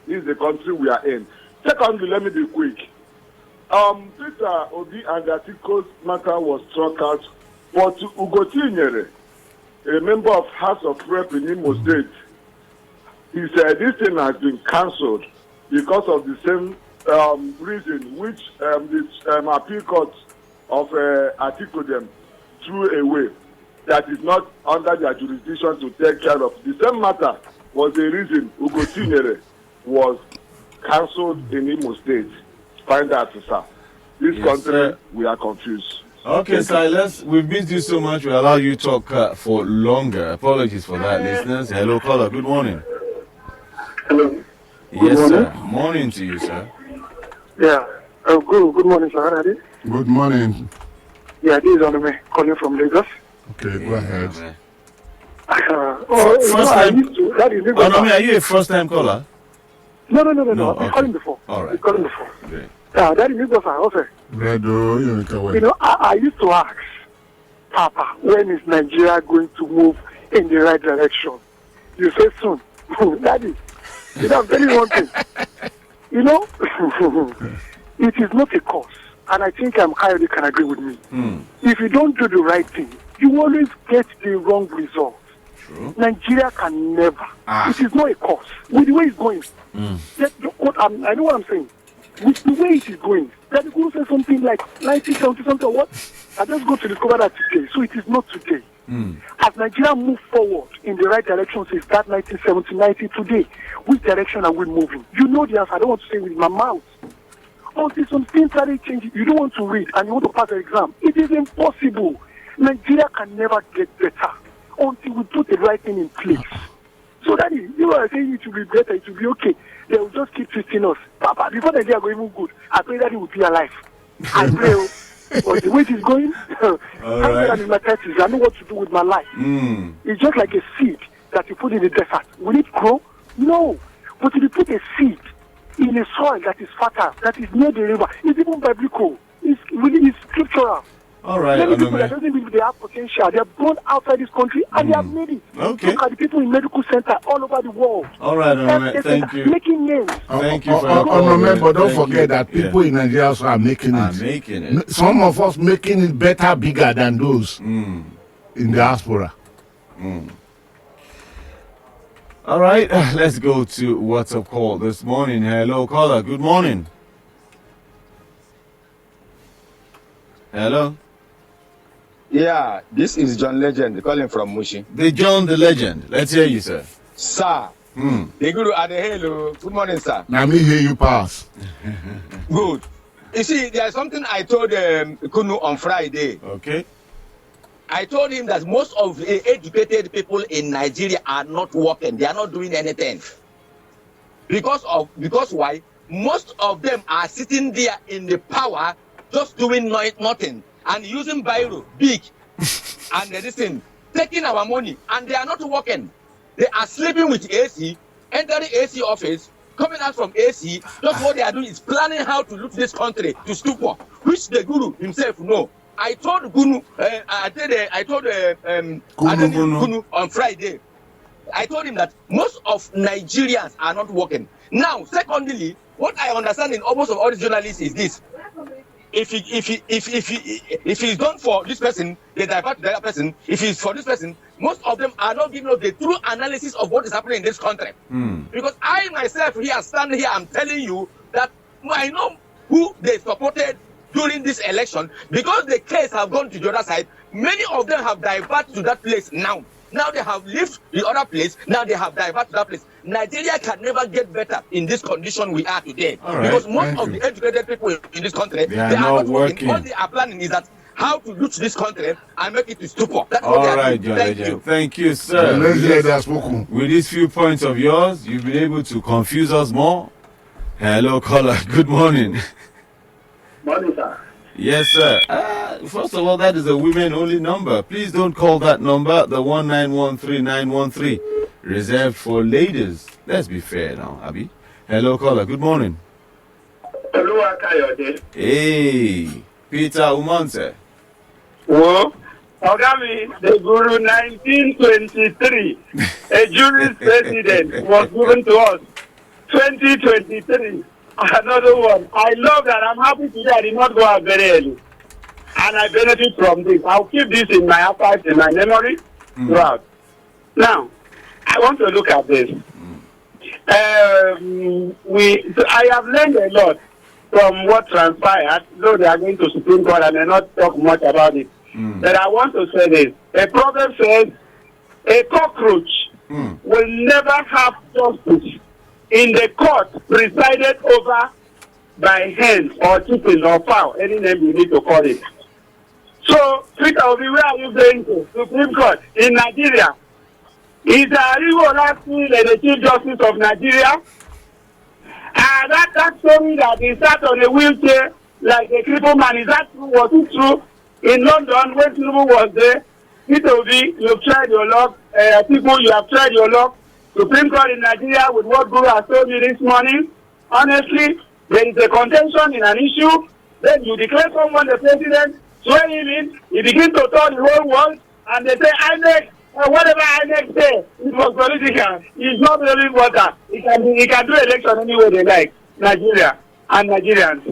This is the country we are in. Secondly, let me be quick. Peter Obi and Atiko's matter was struck out, but Ugotinyere, a member of House of Rep in Imo State. He said this thing has been cancelled because of the same reason which the appeal court of Atiku threw away. That is not under their jurisdiction to take care of. The same matter was the reason Ugotinyere was cancelled in Imo State. Find that, sir. This country, sir. We are confused. Okay, Silas, we've missed you so much. We allow you to talk for longer. Apologies for that, listeners. Hello, caller. Good morning. Hello. Yes, sir. Morning to you, sir. Yeah. Good morning, sir. Good morning. Yeah, this is Onome calling from Lagos. Okay, go ahead. First time. Onome, are you a first-time caller? No. I've been okay. calling before. All right. Calling before. Great. That is Lagos, also. I used to ask Papa, when is Nigeria going to move in the right direction? You say soon. Daddy, I'm telling you one thing. It is not a cause. And I think Kayode can agree with me. If you don't do the right thing, you always get the wrong result. True. Nigeria can never. It is not a cause. With the way it's going, I know what I'm saying. With the way it is going, that you say something like 1970 something or what? I just got to discover that today. So it is not today. As Nigeria move forward in the right direction since that 1970, 90 today, which direction are we moving? You know the answer. I don't want to say with my mouth. Until some things started changing, you don't want to read and you want to pass the exam. It is impossible. Nigeria can never get better until we put the right thing in place. So that is, you are saying it will be better, it will be okay. They will just keep treating us. Papa, before Nigeria go even good, I pray that he will be alive. I pray. But the way it is going, I'm in my 30s. I know what to do with my life. It's just like a seed that you put in the desert. Will it grow? No. But if you put a seed in a soil that is fertile, that is near the river, it's even biblical. It's scriptural. All right, many people that doesn't believe they have potential, they have gone outside this country and they have made it. Okay. Look at the people in medical center all over the world. All right, thank you. Making names. Thank you for your call. But don't forget that people in Nigeria also are making it. Some of us making it better, bigger than those in diaspora. All right, let's go to WhatsApp call this morning. Hello, caller. Good morning. Hello. Yeah, this is John Legend calling from Mushi. The John the Legend. Let's hear you, sir. Sir. The Guru Adehelo. Good morning, sir. Now me hear you pass. Good. You see, there's something I told Kunu on Friday. Okay. I told him that most of the educated people in Nigeria are not working. They are not doing anything. Because why? Most of them are sitting there in the power, just doing nothing. And using Biro, big, and listen, taking our money, and they are not working. They are sleeping with AC, entering AC office, coming out from AC. Just what they are doing is planning how to loot this country to stupor, which the Guru himself know. I told Gunu, I told Gunu on Friday. I told him that most of Nigerians are not working. Now, secondly, what I understand in almost of all these journalists is this. If he's done for this person, they divert to the other person. If he's for this person, most of them are not giving us the true analysis of what is happening in this country. Because I myself here, standing here, I'm telling you that I know who they supported during this election. Because the case have gone to the other side, many of them have diverted to that place now. Now they have left the other place. Now they have diverted to that place. Nigeria can never get better in this condition we are today. Right, because most of the educated people in this country, they are not working. What they are planning is that how to loot this country and make it to stupor. That's what they are doing. Thank you. Thank you, sir. With these few points of yours, you've been able to confuse us more. Hello, caller. Good morning. Morning, sir. Yes, sir. First of all, that is a women-only number. Please don't call that number, the 1913913, reserved for ladies. Let's be fair now, Abby. Hello, caller. Good morning. Hello, Kayode. Hey, Peter Umanse. Well, Ogami, the Guru 1923, a juris president was given to us. 2023. Another one. I love that. I'm happy today. I did not go out very early. And I benefit from this. I'll keep this in my archives, in my memory. throughout. Now, I want to look at this. I have learned a lot from what transpired, though they are going to Supreme Court and may not talk much about it. But I want to say this. A proverb says, a cockroach will never have justice in the court presided over by hens or chicken or fowl, any name you need to call it. So, Peter Obi, where are you going to? Supreme Court in Nigeria. Is Arigo Lati the Chief Justice of Nigeria? That story that he sat on a wheelchair like a crippled man, is that true? Was it true? In London, when Tinubu was there, Peter Obi, you've tried your luck. People, you have tried your luck. Supreme Court in Nigeria, with what Guru has told you this morning, honestly, there is a contention in an issue, then you declare someone the president, swear him in, he begins to tell the whole world, and they say, INEC, whatever INEC say, it was political. It's not really water. He can do election any way they like. Nigeria and Nigerians.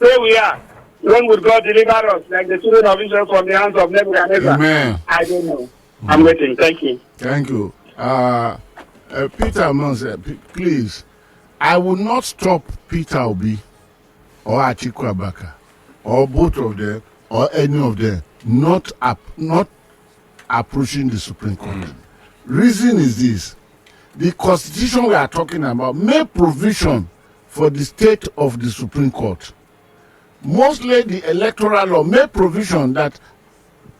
Here we are. When would God deliver us, like the children of Israel from the hands of Nebuchadnezzar? Amen. I don't know. I'm waiting. Thank you. Thank you. Peter Mons, please, I will not stop Peter Obi or Atiku Abubakar or both of them or any of them not approaching the Supreme Court. Reason is this: the constitution we are talking about made provision for the state of the Supreme Court. Mostly the electoral law made provision that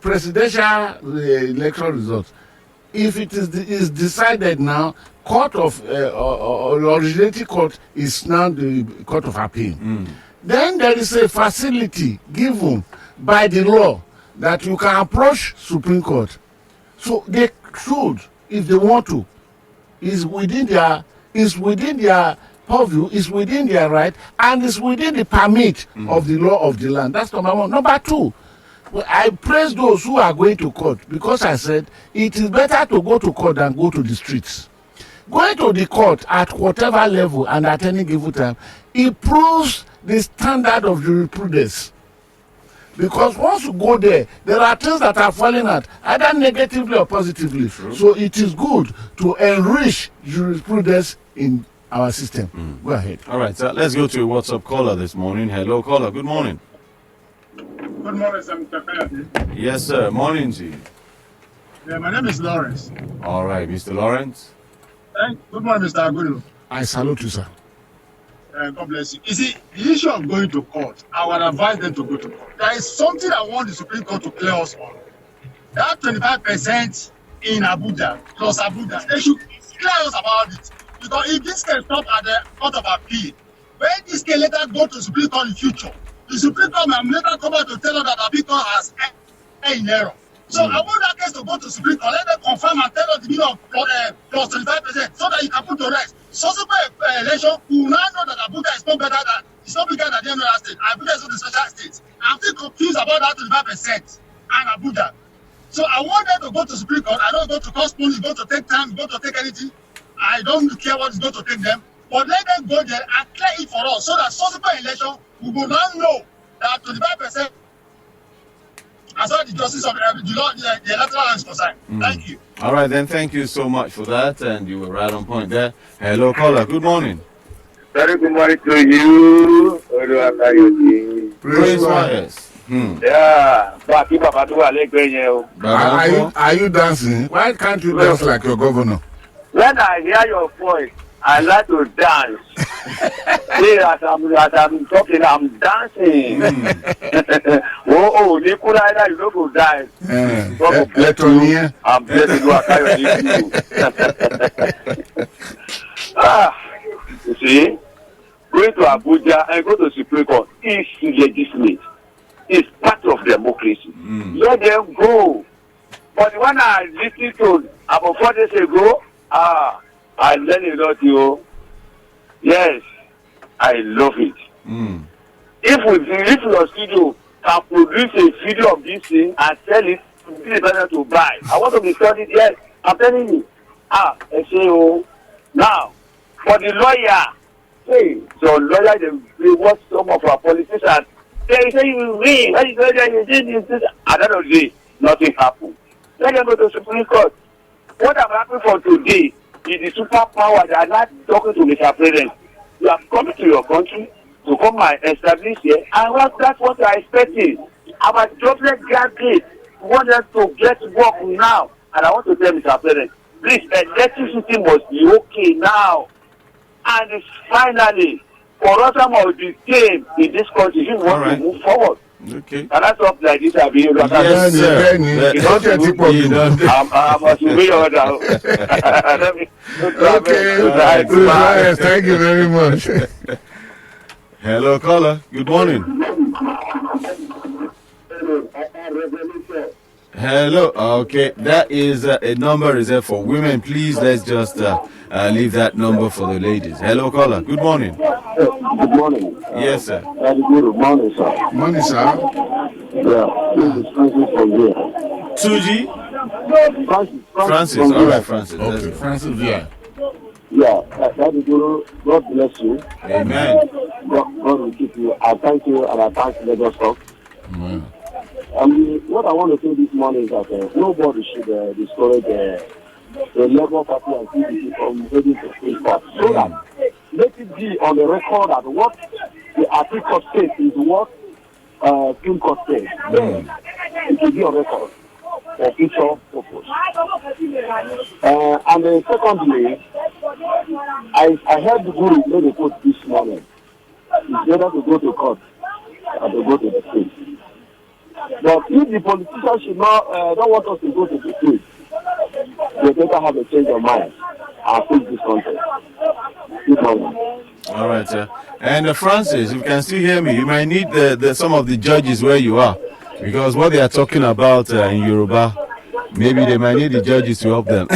presidential electoral results, if it is decided now, court of originating court is now the court of appeal. Then there is a facility given by the law that you can approach Supreme Court. So they should, if they want to, is within their purview, is within their right, and is within the permit of the law of the land. That's number one. Number two, I praise those who are going to court, because I said it is better to go to court than go to the streets. Going to the court at whatever level and at any given time improves the standard of jurisprudence. Because once you go there are things that are falling out, either negatively or positively. So it is good to enrich jurisprudence in our system. Go ahead. All right, so let's go to a WhatsApp caller this morning. Hello, caller. Good morning. Good morning, sir, Mr. Kayode. Yes, sir. Morning to you. Yeah, my name is Lawrence. All right, Mr. Lawrence. Good morning, Mr. Agudo. I salute you, sir. God bless you. You see, the issue of going to court, I would advise them to go to court. There is something I want the Supreme Court to clear us on. That 25% in Abuja, plus Abuja, they should clear us about it. Because if this can stop at the Court of Appeal, when this can later go to Supreme Court in the future, the Supreme Court may later come out to tell us that Appeal Court has in error. So I want that case to go to Supreme Court, let them confirm and tell us the meaning of plus 25%, so that you can put to rest. Subsequent election, we will now know that Abuja is not better than, it's not bigger than the other state. Abuja is not the special state. I'm still confused about that 25% and Abuja. So I want them to go to Supreme Court. I don't go to cost money, it's going to take time, it's going to take anything. I don't care what is going to take them. But let them go there and clear it for us, so that subsequent election, we will now know that 25%. As far as the justice of the electoral law is concerned. Thank you. All right, then. Thank you so much for that, and you were right on point there. Hello, caller. Good morning. Very good morning to you. Praise Wires. Yeah. Are you dancing? Why can't you dance like your governor? When I hear your voice, I like to dance. See, as I'm talking, I'm dancing. Nikolai, you don't go die. Let on here. I'm blessed to you see, going to Abuja and go to Supreme Court is legitimate. It's part of democracy. Let them go. But the one I listened to about 4 days ago, I learned a lot, you. Yes, I love it. If your studio can produce a video of this thing and sell it, it's better to buy. I want to be studied. Yes, I'm telling you. I say, now, for the lawyer, hey, so lawyer, they watch some of our politicians. They say you win. When you go there, you did this. At the end of the day, nothing happened. Let them go to Supreme Court. What I'm happy for today is the superpower that are not talking to Mr. President. You have come to your country to come and establish here, and that's what you are expecting. Our jobless graduates want us to get work now, and I want to tell Mr. President, please, electricity must be okay now. And finally, for us of the game in this country, you want to move forward. Okay. And that's up like this. I'll be able to Yes, sir. I'm assuming you're down. Okay. Thank you very much. Hello, caller. Good morning. Hello. Okay, that is a number reserved for women. Please, let's just leave that number for the ladies. Hello, caller. Good morning. Good morning. Yes, sir. Good morning, sir. Morning, sir. Yeah, this is Francis from here. 2G? Francis. All right, Francis. Okay, Francis, yeah. Yeah, Daddy Guru, God bless you. Amen. God will keep you. I thank you and I thank Lagos Talk. Amen. What I want to say this morning is that nobody should discourage the Labour Party and PDP from heading to Supreme Court. So that let it be on the record that what the Article says is what Supreme Court says. Then it will be on record for future purpose. And then secondly, I heard the Guru made a quote this morning. It's better to go to court than to go to the state. But if the politicians should not don't want us to go to the state, they better have a change of mind and fix this country. Good morning. All right, sir. And Francis, if you can still hear me, you might need some of the judges where you are, because what they are talking about in Yoruba, maybe they might need the judges to help them.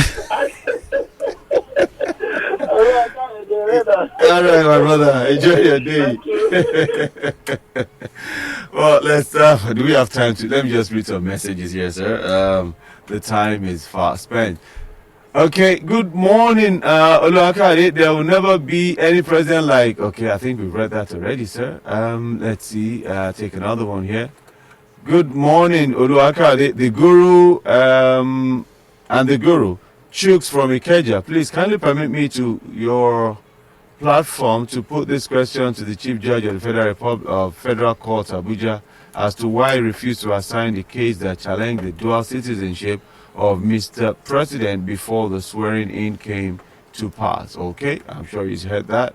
All right, my brother. Enjoy your day. Well, let's. Do we have time to? Let me just read some messages here, sir. The time is fast spent. Okay. Good morning, Oluwakade. There will never be any president like. Okay, I think we've read that already, sir. Let's see. Take another one here. Good morning, Oluwakade. The Guru and the Guru. Chooks from Ikeja. Please kindly permit me to your platform to put this question to the Chief Judge of the Federal Court, Abuja, as to why he refused to assign the case that challenged the dual citizenship of Mr. President before the swearing-in came to pass. Okay, I'm sure you've heard that.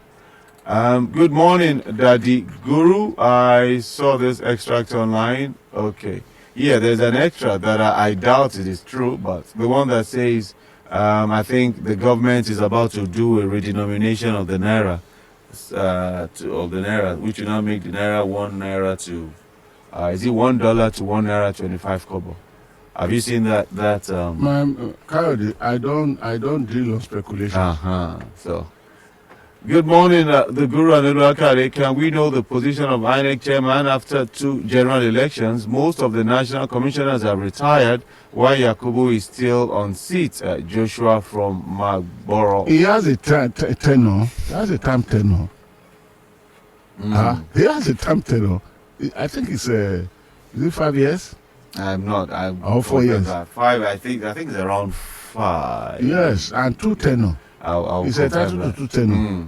Good morning, Daddy Guru. I saw this extract online. Okay. Yeah, there's an extra that I doubt it is true, but the one that says, I think the government is about to do a redenomination of the naira, which will now make the naira 1 naira to, is it $1 to 1 naira 25 kobo? Have you seen that? Kayode, I don't deal on speculation. So, good morning, the Guru and Oluwakade. Can we know the position of INEC chairman after 2 general elections? Most of the national commissioners have retired, while Yakubu is still on seat. Joshua from Magboro. He has a tenure. He has a time tenure. He has a time tenure. I think it's is it 5 years? I'm not. 4 years. 5. I think it's around 5. Yes, and 2 tenure. He's entitled to 2 tenure.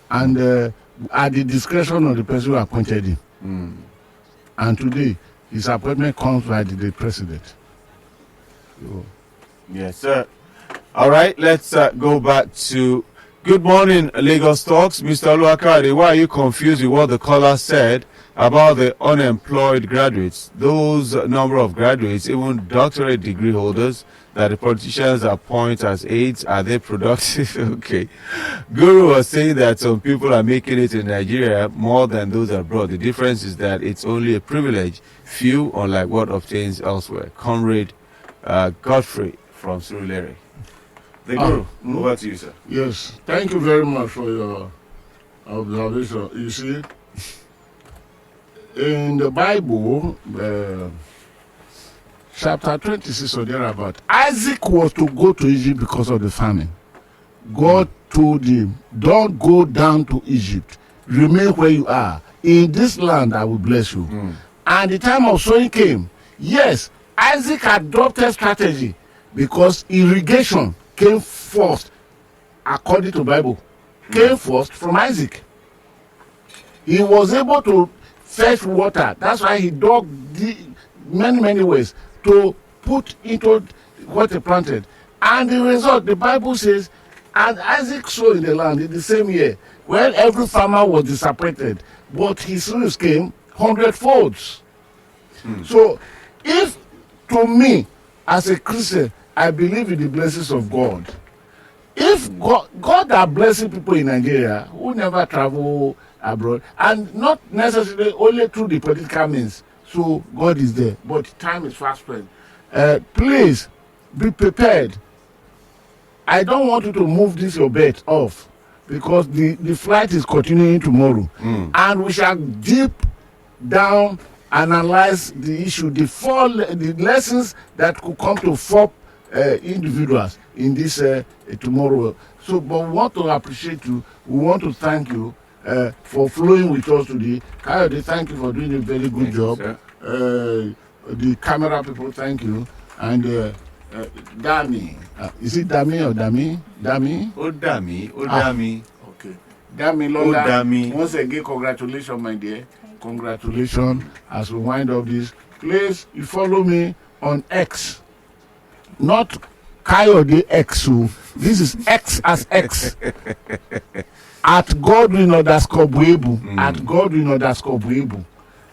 And at the discretion of the person who appointed him. And today, his appointment comes by the president. So. Yes, sir. All right, let's go back to good morning, Lagos Talks. Mr. Oluwakade, why are you confused with what the caller said about the unemployed graduates? Those number of graduates, even doctorate degree holders, that the politicians appoint as aides, are they productive? Okay. Guru was saying that some people are making it in Nigeria more than those abroad. The difference is that it's only a privilege, few, unlike what obtains elsewhere. Comrade Godfrey from Surulere. The Guru, over to you, sir. Yes, thank you very much for your observation. You see, in the Bible, chapter 26 or thereabout, Isaac was to go to Egypt because of the famine. God told him, don't go down to Egypt. Remain where you are. In this land, I will bless you. And the time of sowing came. Yes, Isaac adopted strategy because irrigation came first, according to Bible, came first from Isaac. He was able to fetch water. That's why he dug many ways to put into what he planted. And the result, the Bible says, and Isaac sowed in the land in the same year. Well, every farmer was disappointed, but his fruits came 100-folds. So, if to me, as a Christian, I believe in the blessings of God. If God are blessing people in Nigeria who never travel abroad, and not necessarily only through the political means, so God is there, but time is fast spent. Please be prepared. I don't want you to move this your bet off, because the flight is continuing tomorrow, and we shall deep down analyze the issue, the lessons that could come to 4 individuals in this tomorrow. So, but we want to appreciate you. We want to thank you for flowing with us today. Kayode, thank you for doing a very good job. The camera people, thank you. And Dami, is it Dami or Dami? Dami? Dami. Okay. Dami Lola, Dami. once again, congratulations, my dear. Congratulations as we wind up this. Please, you follow me on X. Not Kayode X. This is X as X. At Godwin_Buebu. At Godwin_Buebu.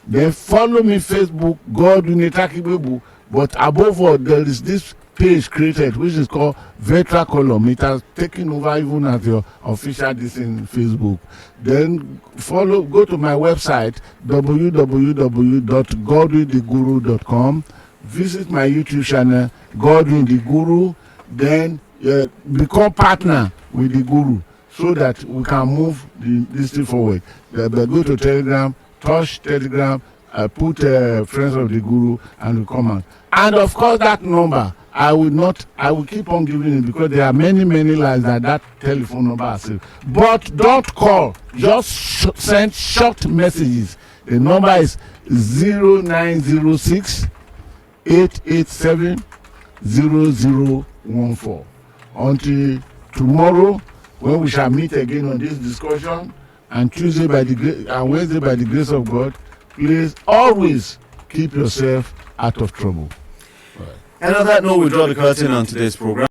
Then follow me Facebook, Godwin Buebu. But above all, there is this page created which is called Vetra Column. It has taken over even as your official this in Facebook. Then go to my website www.godwintheguru.com. Visit my YouTube channel, Godwin the Guru. Then become partner with the Guru so that we can move this thing forward. Go to Telegram, touch Telegram, put Friends of the Guru, and we come out. And of course, that number, I will keep on giving it, because there are many lines that telephone number has. But don't call, just send short messages. The number is 0906 887 0014. Until tomorrow, when we shall meet again on this discussion, and Tuesday and Wednesday by the grace of God, please always keep yourself out of trouble. And on that note, we draw the curtain on today's program.